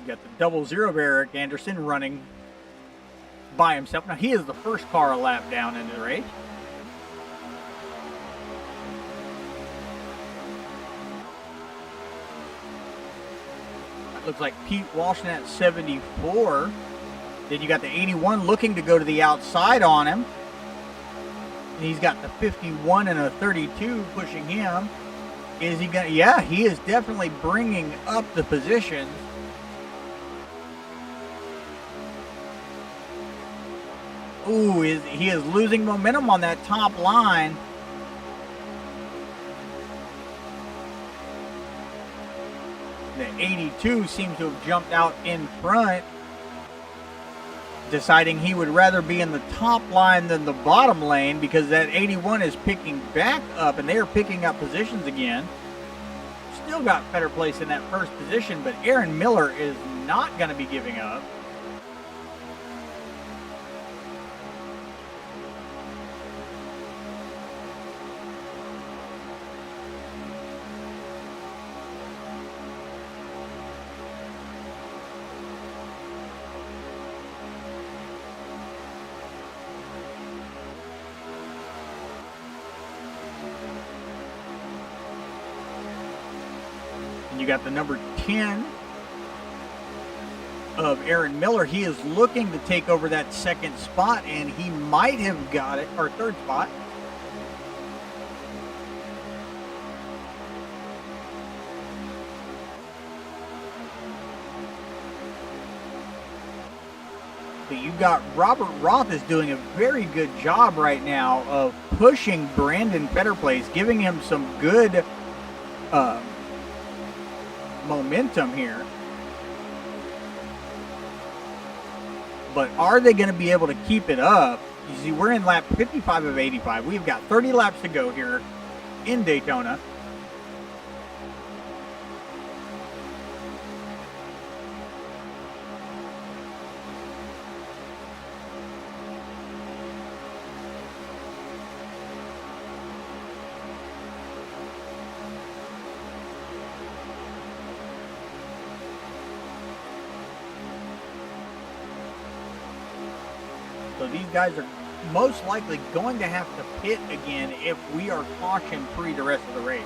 Got the 00 of Eric Anderson running by himself. Now he is the first car a lap down into the race. That looks like Pete Walsh in that 74. Then you got the 81 looking to go to the outside on him. And he's got the 51 and a 32 pushing him. Is he gonna? Yeah, he is definitely bringing up the positions. Ooh, he is losing momentum on that top line. The 82 seems to have jumped out in front, deciding he would rather be in the top line than the bottom lane because that 81 is picking back up and they are picking up positions again. Still got better place in that first position, but Aaron Miller is not going to be giving up. You got the number 10 of Aaron Miller. He is looking to take over that second spot, and he might have got it, or third spot. But you got Robert Roth is doing a very good job right now of pushing Brandon Betterplace, giving him some good momentum here. But are they going to be able to keep it up? You see, we're in lap 55 of 85. We've got 30 laps to go here in Daytona. So these guys are most likely going to have to pit again if we are caution free the rest of the race.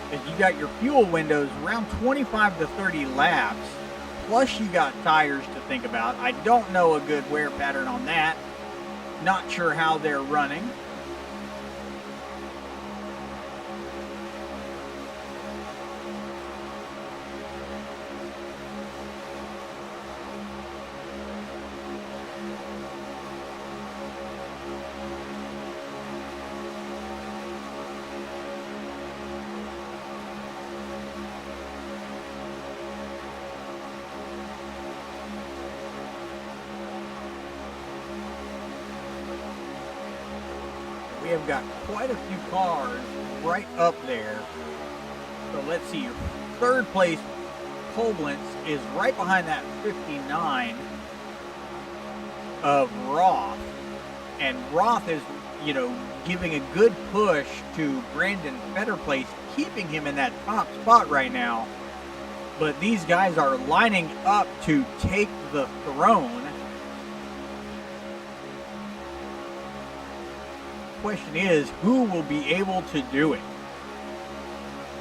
Because you got your fuel windows around 25 to 30 laps, plus you got tires to think about. I don't know a good wear pattern on that. Not sure how they're running. We have got quite a few cars right up there. So let's see. Third place, Koblenz, is right behind that 59 of Roth. And Roth is, giving a good push to Brandon Fetterplace, keeping him in that top spot right now. But these guys are lining up to take the throne. Question is, who will be able to do it?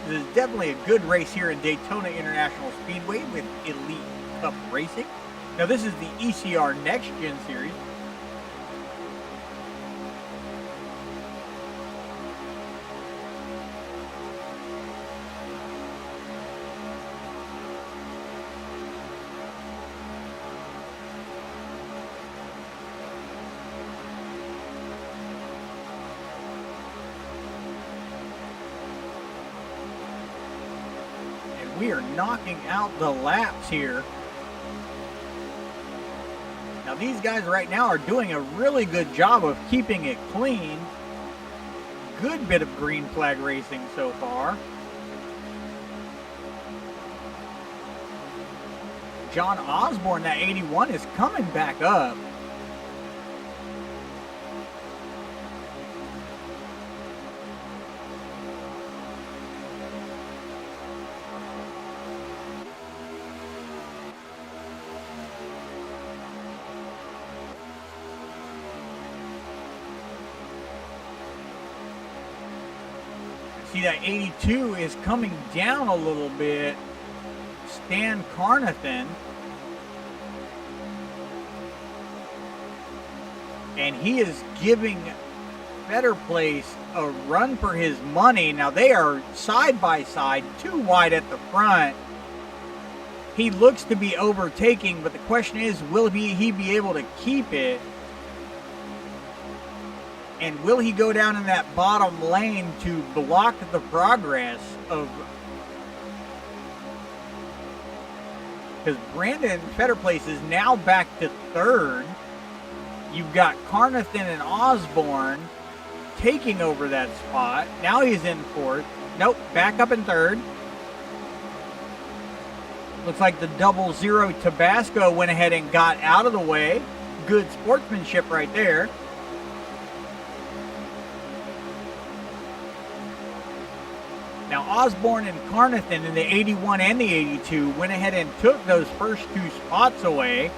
This is definitely a good race here in Daytona International Speedway with Elite Cup Racing. Now this is the ECR Next Gen Series. We are knocking out the laps here. Now these guys right now are doing a really good job of keeping it clean. Good bit of green flag racing so far. John Osborne, that 81, is coming back up. See, that 82 is coming down a little bit. Stan Carnathan. And he is giving Better Place a run for his money. Now they are side by side, too wide at the front. He looks to be overtaking, but the question is, will he be able to keep it? And will he go down in that bottom lane to block the progress of... Because Brandon Fetterplace is now back to third. You've got Carnathan and Osborne taking over that spot. Now he's in fourth. Nope, back up in third. Looks like the 00 Tabasco went ahead and got out of the way. Good sportsmanship right there. Now Osborne and Carnathan in the 81 and the 82 went ahead and took those first two spots away.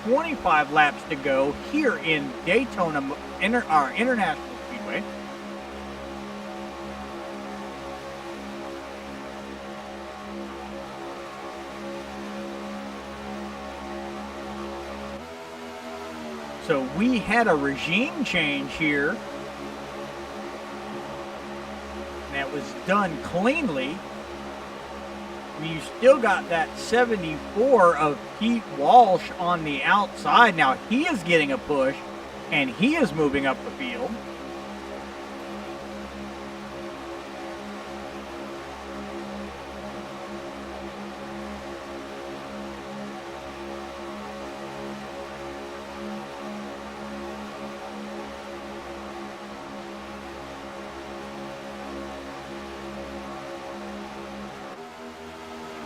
25 laps to go here in Daytona International Speedway. So we had a regime change here. That was done cleanly. You still got that 74 of Pete Walsh on the outside. Now he is getting a push, and he is moving up the field.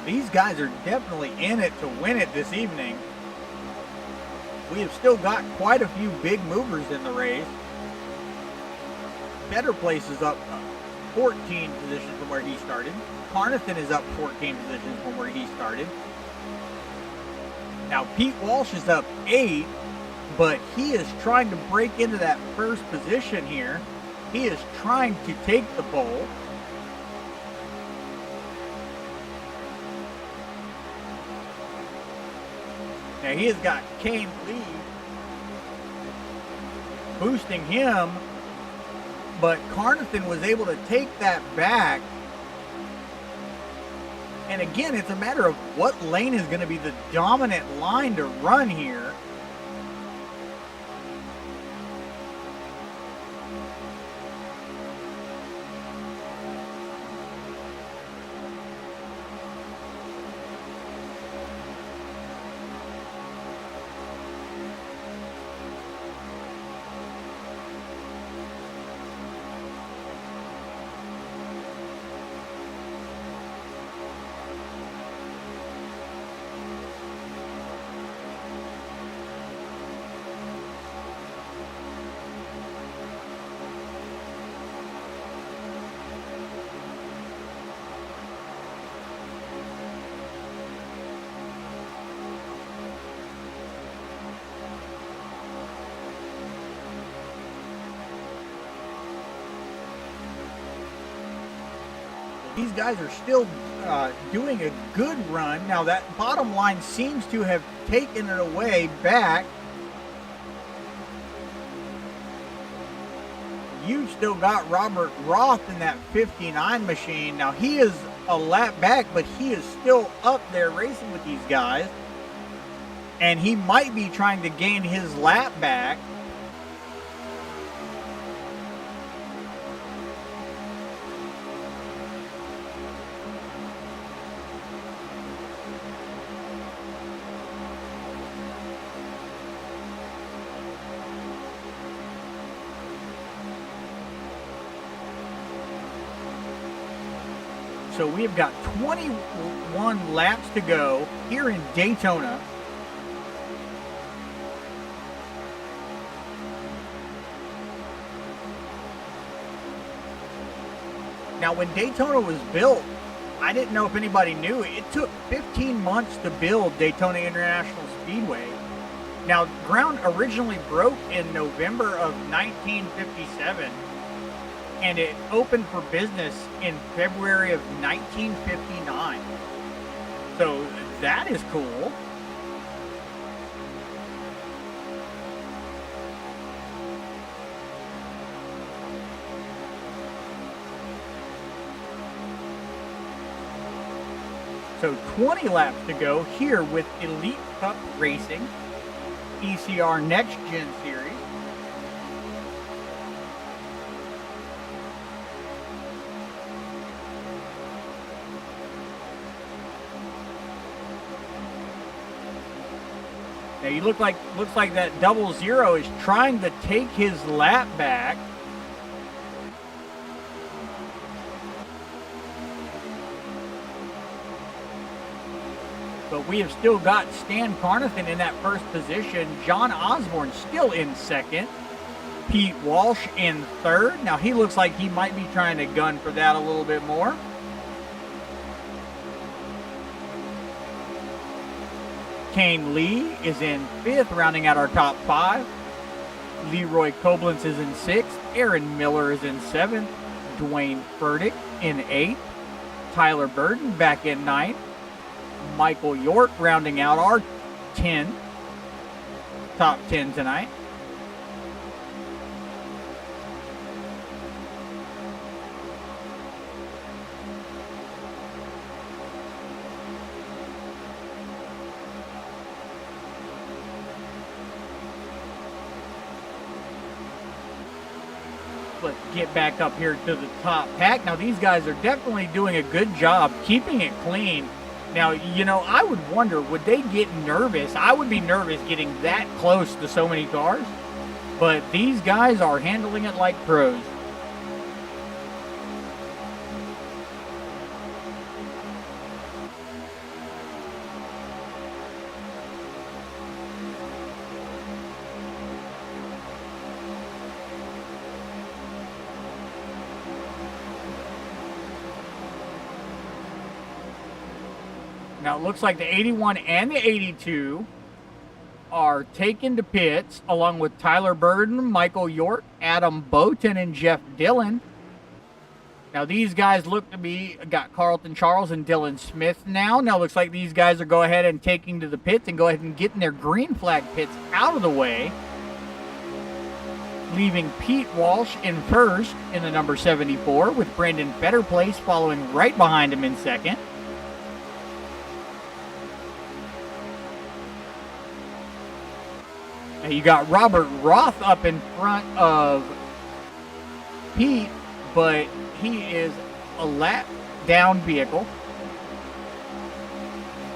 These guys are definitely in it to win it this evening. We have still got quite a few big movers in the race. Better Place is up 14 positions from where he started. Carnathan is up 14 positions from where he started. Now, Pete Walsh is up 8, but he is trying to break into that first position here. He is trying to take the pole. Now, he has got Kane Lee boosting him, but Carnathan was able to take that back. And again, it's a matter of what lane is going to be the dominant line to run here. These guys are still doing a good run. Now that bottom line seems to have taken it away back. You've still got Robert Roth in that 59 machine. Now he is a lap back, but he is still up there racing with these guys. And he might be trying to gain his lap back. So we've got 21 laps to go here in Daytona. Now, when Daytona was built, I didn't know if anybody knew, it took 15 months to build Daytona International Speedway. Now, ground originally broke in November of 1957. And it opened for business in February of 1959. So that is cool. So 20 laps to go here with Elite Cup Racing, ECR Next Gen Series. Now you looks like that 00 is trying to take his lap back. But we have still got Stan Carnathan in that first position. John Osborne still in second. Pete Walsh in third. Now he looks like he might be trying to gun for that a little bit more. Kane Lee is in fifth, rounding out our top 5. Leroy Koblenz is in 6th. Aaron Miller is in 7th. Dwayne Furtick in 8th. Tyler Burton back in 9th. Michael York rounding out our 10. Top 10 tonight. Let's get back up here to the top pack. Now, these guys are definitely doing a good job keeping it clean. Now, you know, I would wonder, would they get nervous? I would be nervous getting that close to so many cars. But these guys are handling it like pros. Now, it looks like the 81 and the 82 are taken to pits along with Tyler Burden, Michael York, Adam Bowton, and Jeff Dillon. Now these guys look to be got Carlton Charles and Dylan Smith now. Now looks like these guys are go ahead and taking to the pits and go ahead and getting their green flag pits out of the way, leaving Pete Walsh in first in the number 74 with Brandon Fetterplace following right behind him in second. Now you got Robert Roth up in front of Pete, but he is a lap down vehicle.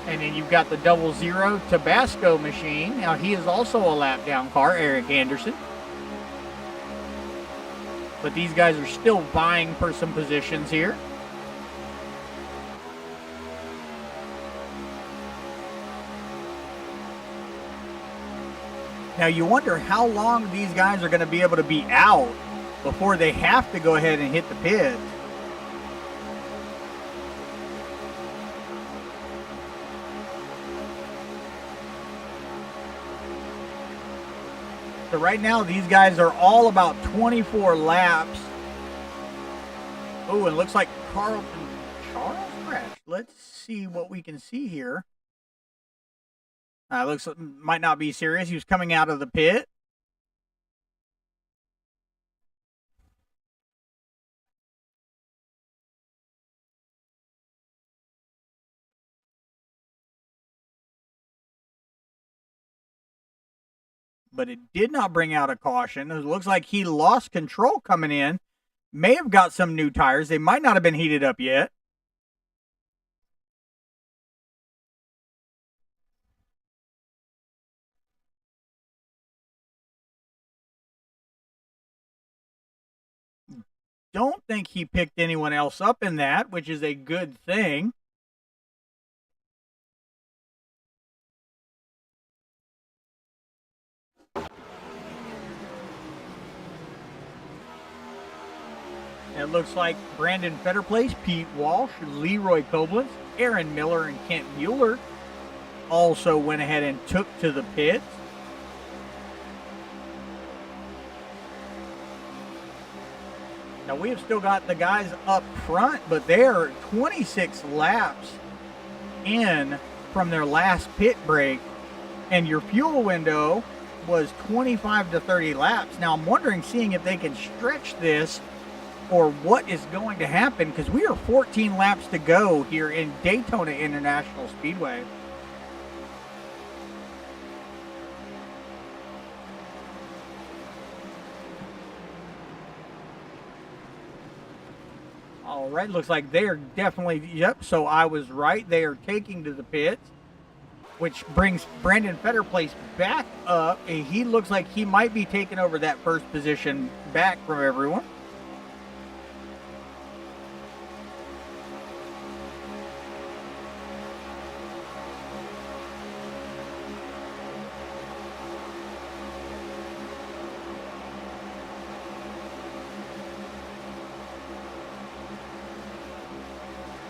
And then you've got the 00 Tabasco machine. Now he is also a lap down car, Eric Anderson. But these guys are still vying for some positions here. Now you wonder how long these guys are going to be able to be out before they have to go ahead and hit the pits. So right now, these guys are all about 24 laps. Oh, and it looks like Carlton Charles crashed. Let's see what we can see here. Looks like might not be serious. He was coming out of the pit. But it did not bring out a caution. It looks like he lost control coming in. May have got some new tires. They might not have been heated up yet. Don't think he picked anyone else up in that, which is a good thing. It looks like Brandon Fetterplace, Pete Walsh, Leroy Koblenz, Aaron Miller, and Kent Mueller also went ahead and took to the pits. Now we have still got the guys up front, but they're 26 laps in from their last pit break, and your fuel window was 25 to 30 laps. Now I'm wondering, seeing if they can stretch this or what is going to happen, because we are 14 laps to go here in Daytona International Speedway. All right, looks like they are definitely, yep, so I was right. They are taking to the pits, which brings Brandon Fetterplace back up. He looks like he might be taking over that first position back from everyone.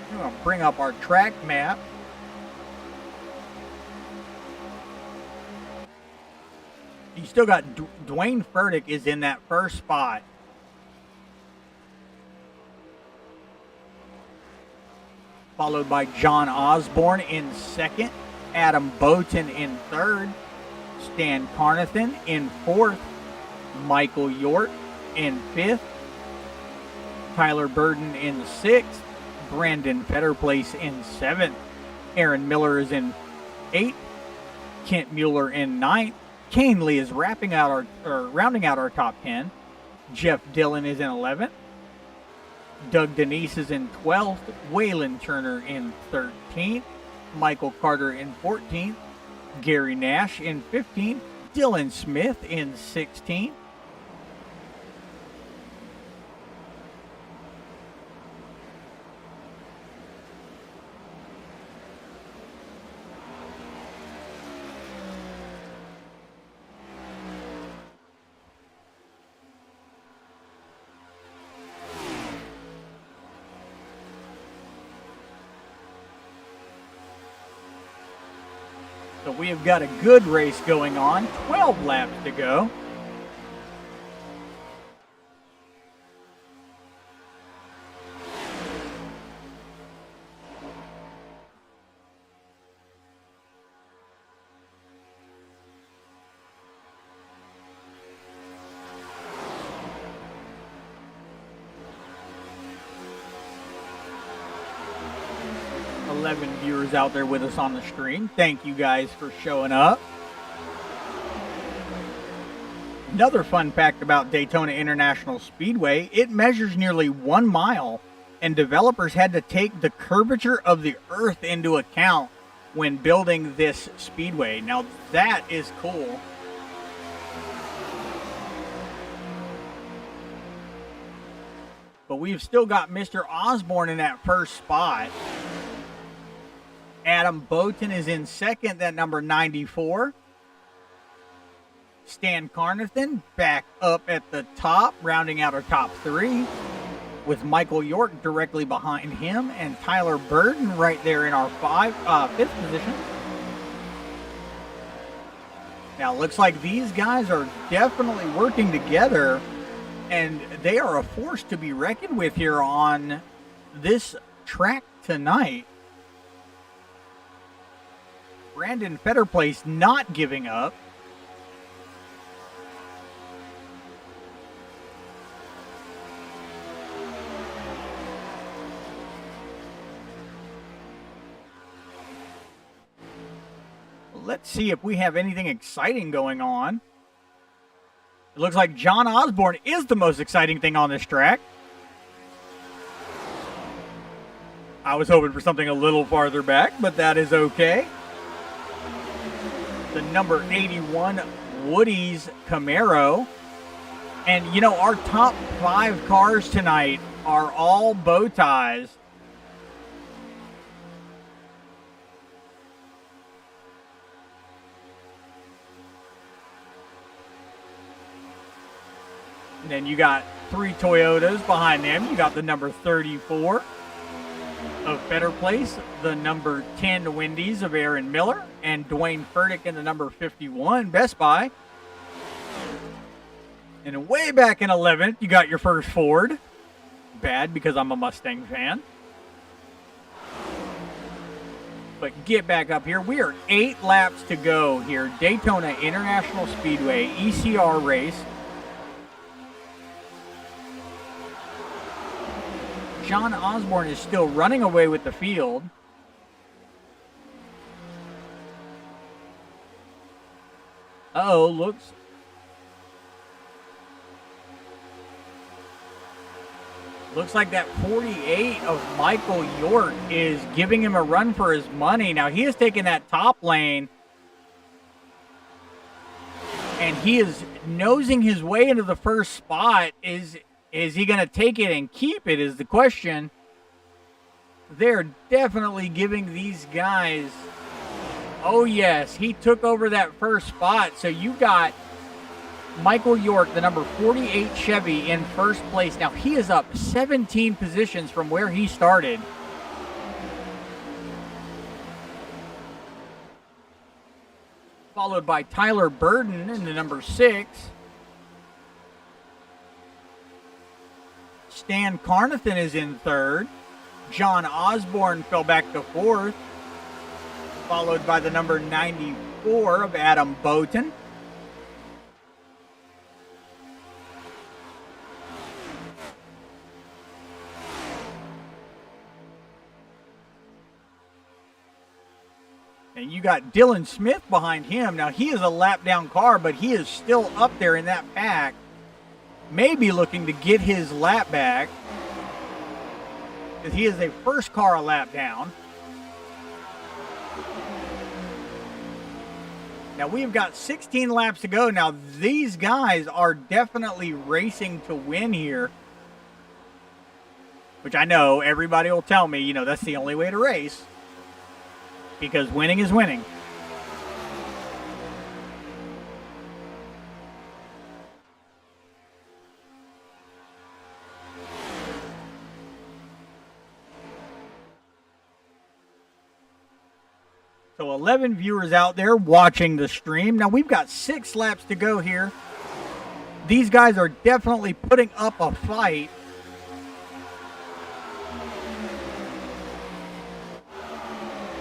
I'm going to bring up our track map. You still got Dwayne Furtick is in that first spot. Followed by John Osborne in second. Adam Bowton in third. Stan Carnathan in fourth. Michael York in fifth. Tyler Burden in sixth. Brandon Fetterplace in seventh. Aaron Miller is in eighth. Kent Mueller in ninth. Kane Lee is rounding out our top 10. Jeff Dillon is in 11th. Doug Denise is in 12th. Waylon Turner in 13th. Michael Carter in 14th. Gary Nash in 15th. Dylan Smith in 16th. So But we have got a good race going on. 12 laps to go. Viewers out there with us on the stream. Thank you guys for showing up. Another fun fact about Daytona International Speedway, it measures nearly 1 mile, and developers had to take the curvature of the earth into account when building this speedway. Now that is cool. But we've still got Mr. Osborne in that first spot. Adam Bowton is in second, that number 94. Stan Carnathan back up at the top, rounding out our top three, with Michael York directly behind him and Tyler Burden right there in our fifth position. Now, it looks like these guys are definitely working together, and they are a force to be reckoned with here on this track tonight. Brandon Fetterplace not giving up. Let's see if we have anything exciting going on. It looks like John Osborne is the most exciting thing on this track. I was hoping for something a little farther back, but that is okay. The number 81 Woody's Camaro. And, you know, our top 5 cars tonight are all bow ties. And then you got 3 Toyotas behind them. You got the number 34 of Better Place, the number 10 Wendy's of Aaron Miller, and Dwayne Furtick in the number 51 Best Buy. And way back in 11th, you got your first Ford. Bad, because I'm a Mustang fan. But get back up here. We are 8 laps to go here. Daytona International Speedway, ECR race. John Osborne is still running away with the field. Uh-oh, looks like that 48 of Michael York is giving him a run for his money. Now, he is taking that top lane, and he is nosing his way into the first spot. Is he going to take it and keep it is the question. They're definitely giving these guys... Oh, yes, he took over that first spot. So you got Michael York, the number 48 Chevy, in first place. Now, he is up 17 positions from where he started. Followed by Tyler Burden in the number 6. Stan Carnathan is in third. John Osborne fell back to fourth, followed by the number 94 of Adam Bowton. And you got Dylan Smith behind him. Now, he is a lap down car, but he is still up there in that pack. Maybe looking to get his lap back, because he is a first car a lap down. Now, we've got 16 laps to go. Now, these guys are definitely racing to win here, which I know everybody will tell me, you know, that's the only way to race, because winning is winning. So 11 viewers out there watching the stream. Now we've got 6 laps to go here. These guys are definitely putting up a fight.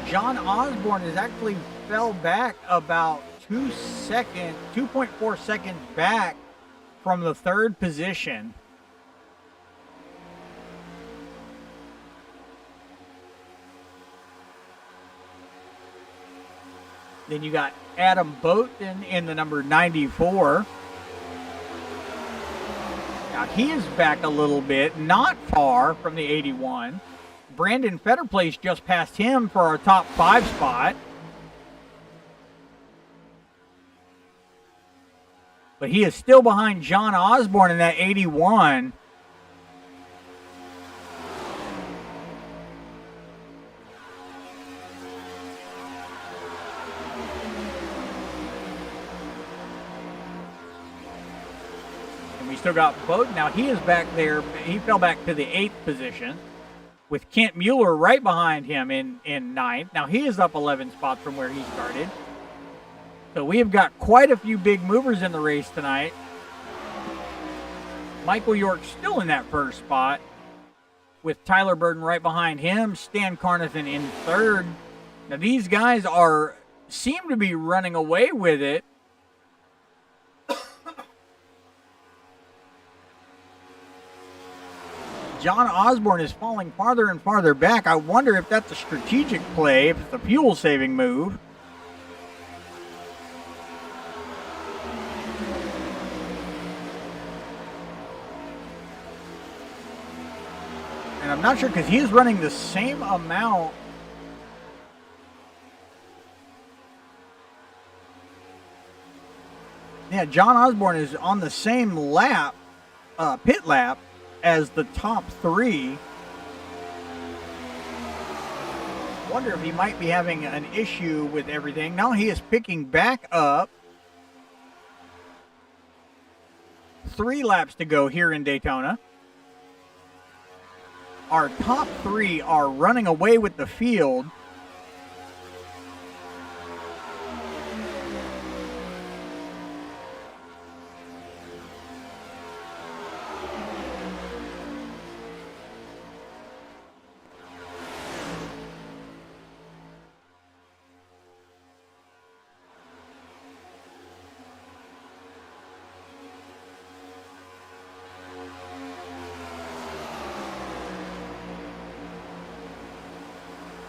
John Osborne has actually fell back about 2.4 seconds back from the 3rd position. Then you got Adam Boatman in the number 94. Now he is back a little bit, not far from the 81. Brandon Fetterplace just passed him for our top 5 spot. But he is still behind John Osborne in that 81. We still got Bowden. Now he is back there. He fell back to the 8th position with Kent Mueller right behind him in 9th. Now he is up 11 spots from where he started. So we have got quite a few big movers in the race tonight. Michael York still in that 1st spot with Tyler Burden right behind him. Stan Carnathan in 3rd. Now these guys seem to be running away with it. John Osborne is falling farther and farther back. I wonder if that's a strategic play, if it's a fuel-saving move. And I'm not sure because he is running the same amount. Yeah, John Osborne is on the same lap, pit lap, as the top 3. Wonder if he might be having an issue with everything. Now he is picking back up. 3 laps to go here in Daytona. Our top 3 are running away with the field.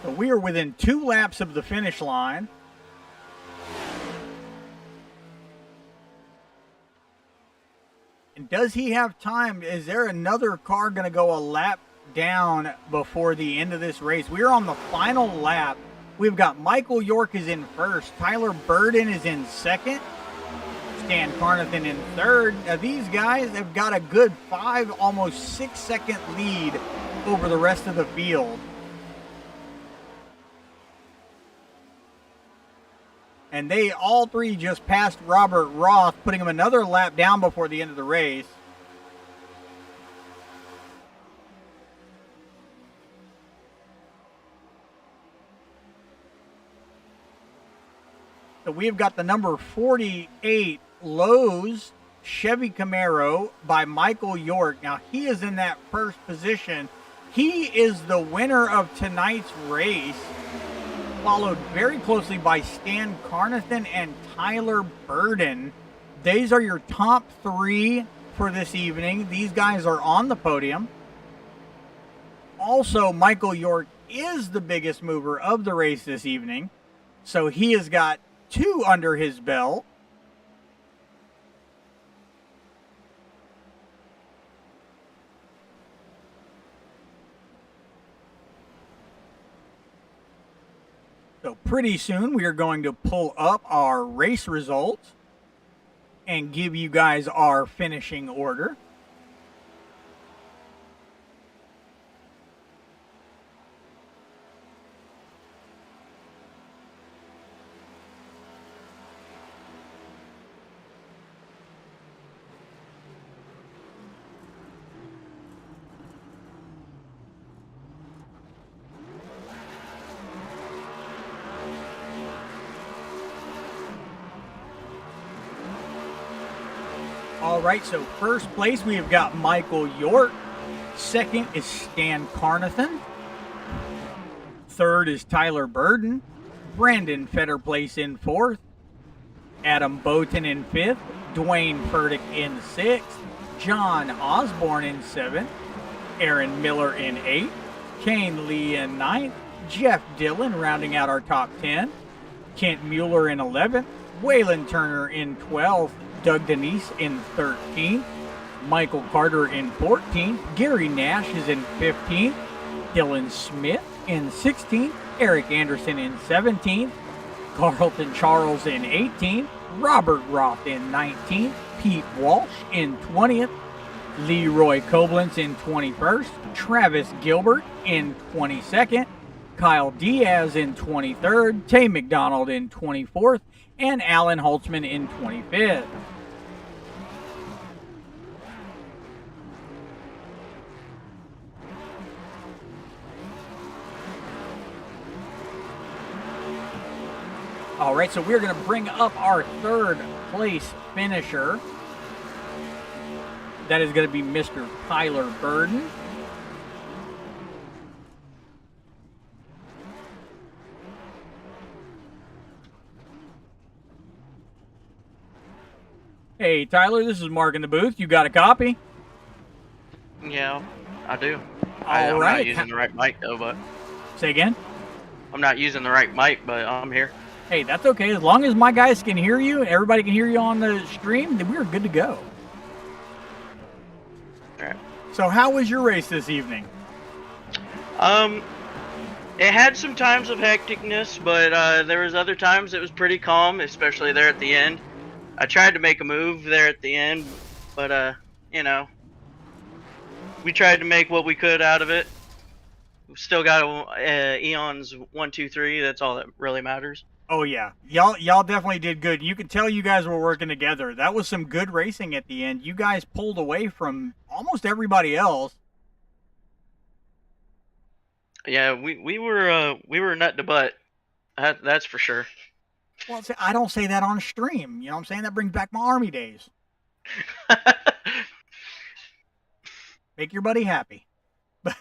So we are within 2 laps of the finish line. And does he have time? Is there another car going to go a lap down before the end of this race? We're on the final lap. We've got Michael York is in 1st. Tyler Burden is in 2nd. Stan Carnathan in 3rd. Now these guys have got a good 5, almost 6-second lead over the rest of the field. And they all 3 just passed Robert Roth, putting him another lap down before the end of the race. So we've got the number 48 Lowe's Chevy Camaro by Michael York. Now he is in that 1st position. He is the winner of tonight's race, followed very closely by Stan Carnathan and Tyler Burden. These are your top 3 for this evening. These guys are on the podium. Also, Michael York is the biggest mover of the race this evening. So he has got 2 under his belt. So pretty soon we are going to pull up our race results and give you guys our finishing order. All right, so first place we have got Michael York. Second is Stan Carnathan. Third is Tyler Burden. Brandon Fetterplace in fourth. Adam Bowton in fifth. Dwayne Furtick in sixth. John Osborne in seventh. Aaron Miller in eighth. Kane Lee in ninth. Jeff Dillon rounding out our top 10. Kent Mueller in 11th. Waylon Turner in 12th. Doug Denise in 13th. Michael Carter in 14th. Gary Nash is in 15th. Dylan Smith in 16th. Eric Anderson in 17th. Carlton Charles in 18th. Robert Roth in 19th. Pete Walsh in 20th. Leroy Koblenz in 21st. Travis Gilbert in 22nd. Kyle Diaz in 23rd. Tay McDonald in 24th. And Alan Holtzman in 25th. All right, so we're going to bring up our third place finisher. That is going to be Mr. Tyler Burden. Hey, Tyler, this is Mark in the booth. You got a copy? Yeah, I do. I'm I'm right. not using the right mic though, but Say again? I'm not using the right mic, but I'm here. Hey, that's okay. As long as my guys can hear you and everybody can hear you on the stream, then we're good to go. All right. So how was your race this evening? It had some times of hecticness, but there was other times it was pretty calm, especially there at the end. I tried to make a move there at the end, but you know, we tried to make what we could out of it. We still got Eon's 1, 2, 3. That's all that really matters. Oh yeah, y'all definitely did good. You could tell you guys were working together. That was some good racing at the end. You guys pulled away from almost everybody else. Yeah, we were nut to butt. That's for sure. Well, see, I don't say that on stream. You know what I'm saying? That brings back my Army days. Make your buddy happy. But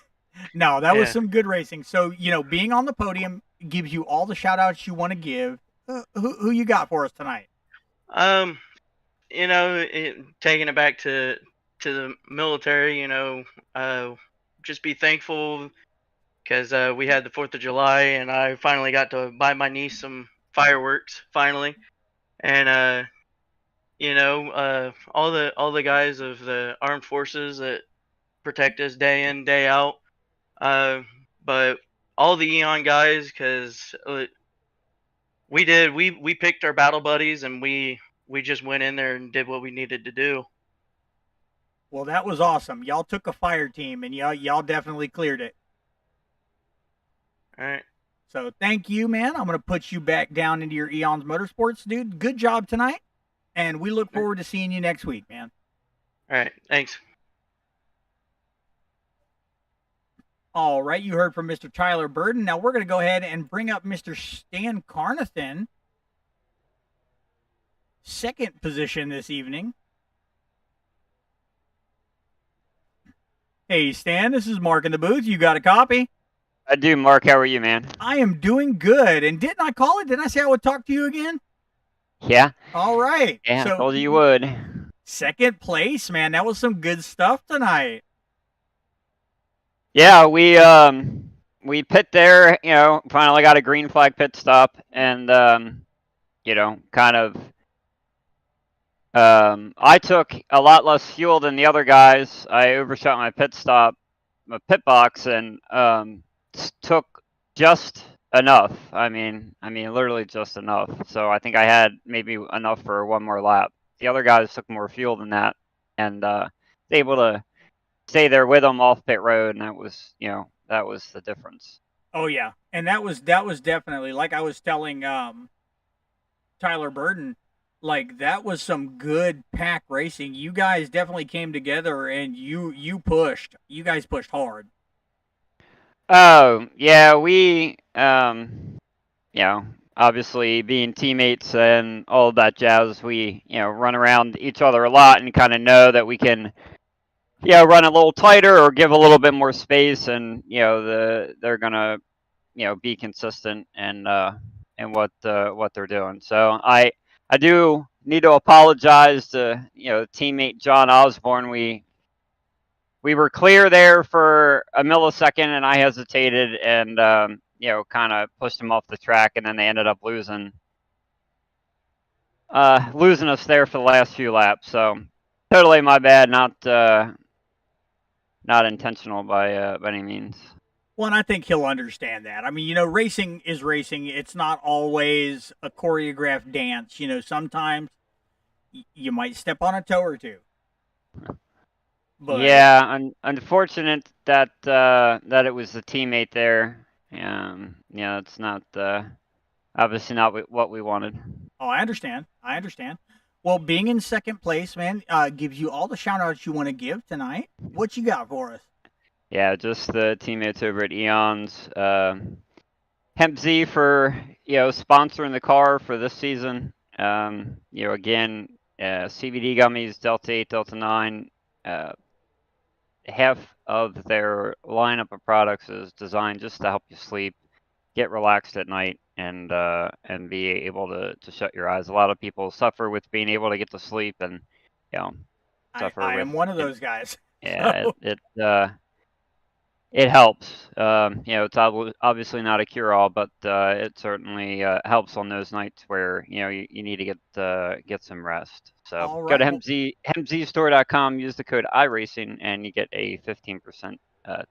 no, that was Yeah. some good racing. So, you know, being on the podium gives you all the shout outs you want to give. Who you got for us tonight? You know, taking it back to the military, you know, just be thankful because we had the 4th of July and I finally got to buy my niece some fireworks finally, and you know, all the guys of the armed forces that protect us day in day out, but all the Eon guys because we picked our battle buddies and we just went in there and did what we needed to do. Well, that was awesome. Y'all took a fire team and y'all definitely cleared it. All right. So thank you, man. I'm going to put you back down into your Eons Motorsports, dude. Good job tonight. And we look forward to seeing you next week, man. All right. Thanks. All right. You heard from Mr. Tyler Burden. Now we're going to go ahead and bring up Mr. Stan Carnathan. Second position this evening. Hey, Stan, this is Mark in the booth. You got a copy? I do, Mark. How are you, man? I am doing good. And didn't I call it? Didn't I say I would talk to you again? Yeah. All right. Yeah, So, I told you you would. second place, man. That was some good stuff tonight. Yeah, we pit there. You know, finally got a green flag pit stop, and you know, kind of. I took a lot less fuel than the other guys. I overshot my pit stop, my pit box, and took just enough. I mean, literally just enough. So I think I had maybe enough for one more lap. The other guys took more fuel than that, and able to stay there with them off pit road, and that was, you know, that was the difference. Oh yeah, and that was definitely, like I was telling Tyler Burden, like that was some good pack racing. You guys definitely came together and you pushed. You guys pushed hard. Oh yeah, we you know, obviously being teammates and all of that jazz, we, run around each other a lot and kind of know that we can, run a little tighter or give a little bit more space, and they're gonna, be consistent and what they're doing. So I do need to apologize to teammate John Osborne. We were clear there for a millisecond, and I hesitated and kind of pushed him off the track, and then they ended up losing us there for the last few laps. So totally my bad, not intentional by any means. Well, and I think he'll understand that. I mean, racing is racing. It's not always a choreographed dance. Sometimes you might step on a toe or two. But yeah, unfortunate that that it was the teammate there. It's not obviously not what we wanted. Oh, I understand. Well, being in second place, man, gives you all the shout outs you want to give tonight. What you got for us? Yeah, just the teammates over at Eons. Hemp Z for sponsoring the car for this season. Again, CBD gummies, Delta 8, Delta 9. Half of their lineup of products is designed just to help you sleep, get relaxed at night, and be able to shut your eyes. A lot of people suffer with being able to get to sleep, and suffer I with. am one of those guys. Yeah, So. it helps. It's obviously not a cure-all, but it certainly helps on those nights where you need to get some rest. So All go to right. hempzstore.com, use the code iRacing, and you get a 15%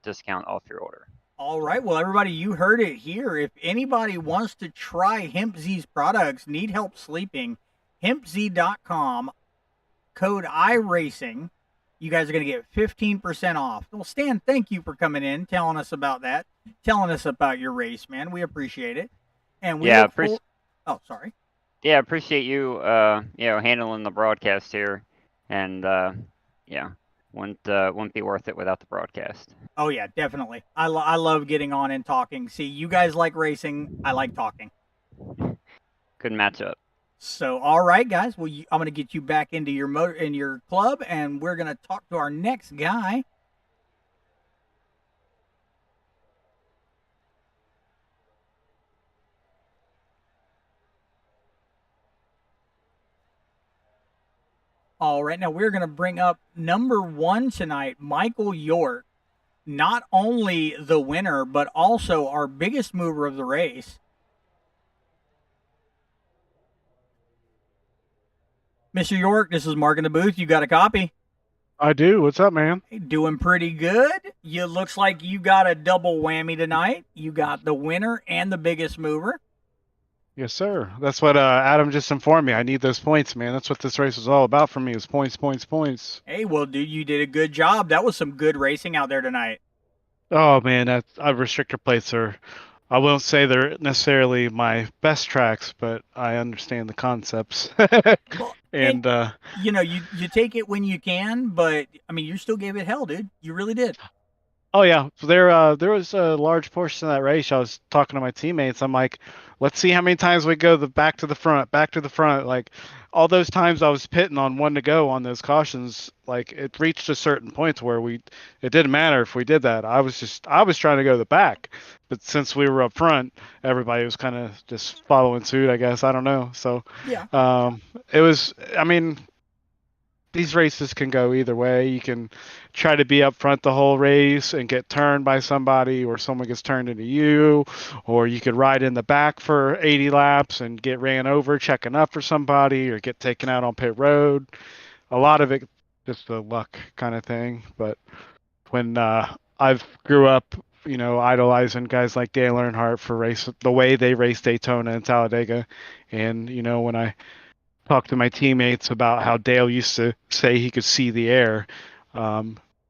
discount off your order. All right. Well, everybody, you heard it here. If anybody wants to try Hemp Z's products, need help sleeping, hempz.com, code iRacing. You guys are going to get 15% off. Well, Stan, thank you for coming in, telling us about that, telling us about your race, man. We appreciate it. And we oh, sorry. Yeah, appreciate you, handling the broadcast here, and wouldn't be worth it without the broadcast. Oh yeah, definitely. I love getting on and talking. See, you guys like racing. I like talking. Good matchup. So, all right, guys. Well, I'm going to get you back into your club, and we're going to talk to our next guy. All right, now we're going to bring up number 1 tonight, Michael York. Not only the winner, but also our biggest mover of the race. Mr. York, this is Mark in the booth. You got a copy? I do. What's up, man? Hey, doing pretty good. You looks like you got a double whammy tonight. You got the winner and the biggest mover. Yes, sir. That's what Adam just informed me. I need those points, man. That's what this race was all about for me, is points, points, points. Hey, well, dude, you did a good job. That was some good racing out there tonight. Oh, man, restrictor plates are, I won't say they're necessarily my best tracks, but I understand the concepts. Well, and you take it when you can, but I mean, you still gave it hell, dude. You really did. Oh yeah, so there was a large portion of that race. I was talking to my teammates. I'm like, let's see how many times we go back to the front, back to the front. Like all those times I was pitting on one to go on those cautions, like it reached a certain point where it didn't matter if we did that. I was trying to go to the back, but since we were up front, everybody was kind of just following suit, I guess. I don't know. So yeah, it was. I mean, these races can go either way. You can try to be up front the whole race and get turned by somebody, or someone gets turned into you, or you could ride in the back for 80 laps and get ran over checking up for somebody, or get taken out on pit road. A lot of it just the luck kind of thing. But when I've grew up, idolizing guys like Dale Earnhardt for the way they race Daytona and Talladega, and when I talk to my teammates about how Dale used to say he could see the air,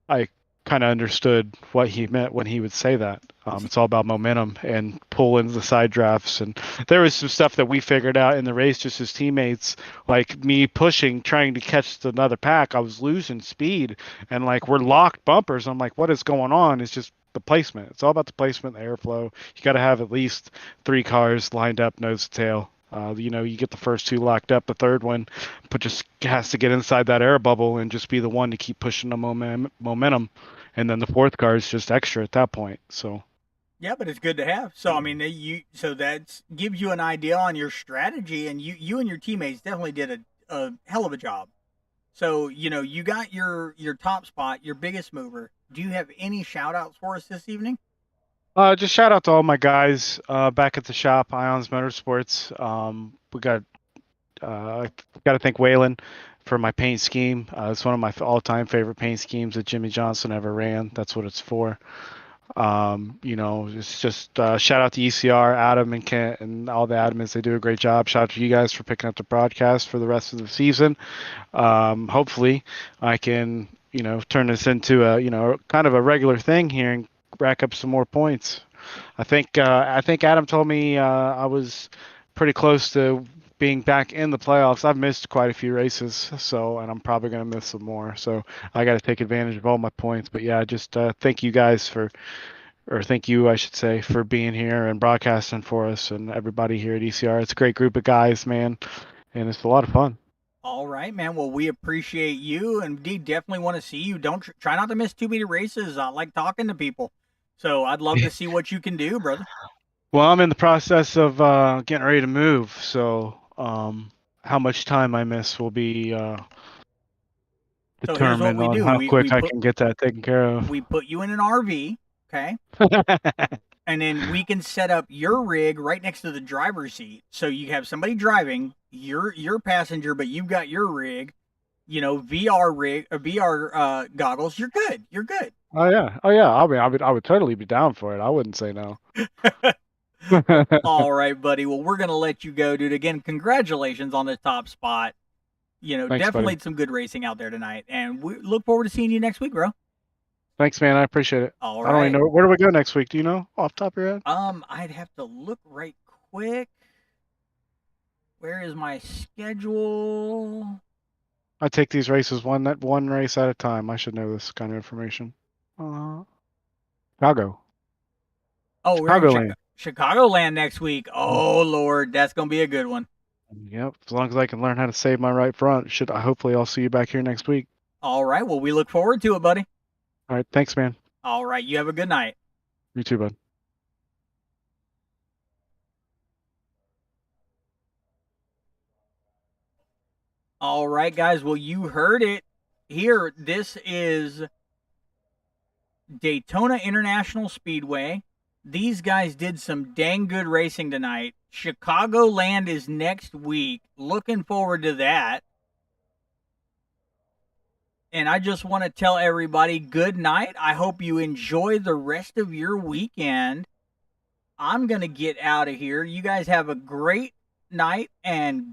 I kind of understood what he meant when he would say that. It's all about momentum and pull into the side drafts. And there was some stuff that we figured out in the race just as teammates, like me pushing, trying to catch another pack. I was losing speed, and like we're locked bumpers. I'm like, what is going on? It's just the placement. It's all about the placement, the airflow. You got to have at least 3 cars lined up, nose to tail. You get the first 2 locked up. The third one, but just has to get inside that air bubble and just be the one to keep pushing the momentum. And then the fourth car is just extra at that point. So. Yeah, but it's good to have. So I mean, so that gives you an idea on your strategy, and you and your teammates definitely did a hell of a job. So you got your top spot, your biggest mover. Do you have any shout outs for us this evening? Just shout out to all my guys back at the shop, Ions Motorsports. We got to thank Waylon for my paint scheme. It's one of my all-time favorite paint schemes that Jimmy Johnson ever ran. That's what it's for. It's just shout out to ECR, Adam and Kent, and all the admins. They do a great job. Shout out to you guys for picking up the broadcast for the rest of the season. Hopefully, I can turn this into a kind of a regular thing here and rack up some more points. I think Adam told me I was pretty close to being back in the playoffs. I've missed quite a few races, and I'm probably going to miss some more. So I got to take advantage of all my points. But yeah, just thank you guys thank you, I should say, for being here and broadcasting for us and everybody here at ECR. It's a great group of guys, man, and it's a lot of fun. All right, man. Well, we appreciate you, and we definitely want to see you. Don't try not to miss too many races. I like talking to people, so I'd love to see what you can do, brother. Well, I'm in the process of getting ready to move, so how much time I miss will be determined on how quick I can get that taken care of. We put you in an RV, okay? And then we can set up your rig right next to the driver's seat. So you have somebody driving, you're passenger, but you've got your rig, VR rig or VR goggles. You're good. You're good. Oh yeah. I mean, I would totally be down for it. I wouldn't say no. All right, buddy. Well, we're gonna let you go, dude. Again, congratulations on the top spot. Thanks, definitely buddy. some good racing out there tonight, and we look forward to seeing you next week, bro. Thanks, man. I appreciate it. All right. I don't even know, where do we go next week? Do you know off the top of your head? I'd have to look right quick. Where is my schedule? I take these races one race at a time. I should know this kind of information. Chicago. Oh, we're in Chicagoland next week. Oh Lord, that's gonna be a good one. Yep. As long as I can learn how to save my right front, hopefully I'll see you back here next week. All right. Well, we look forward to it, buddy. All right. Thanks, man. All right. You have a good night. You too, bud. All right, guys. Well, you heard it here. This is Daytona International Speedway. These guys did some dang good racing tonight. Chicagoland is next week. Looking forward to that. And I just want to tell everybody good night. I hope you enjoy the rest of your weekend. I'm going to get out of here. You guys have a great night and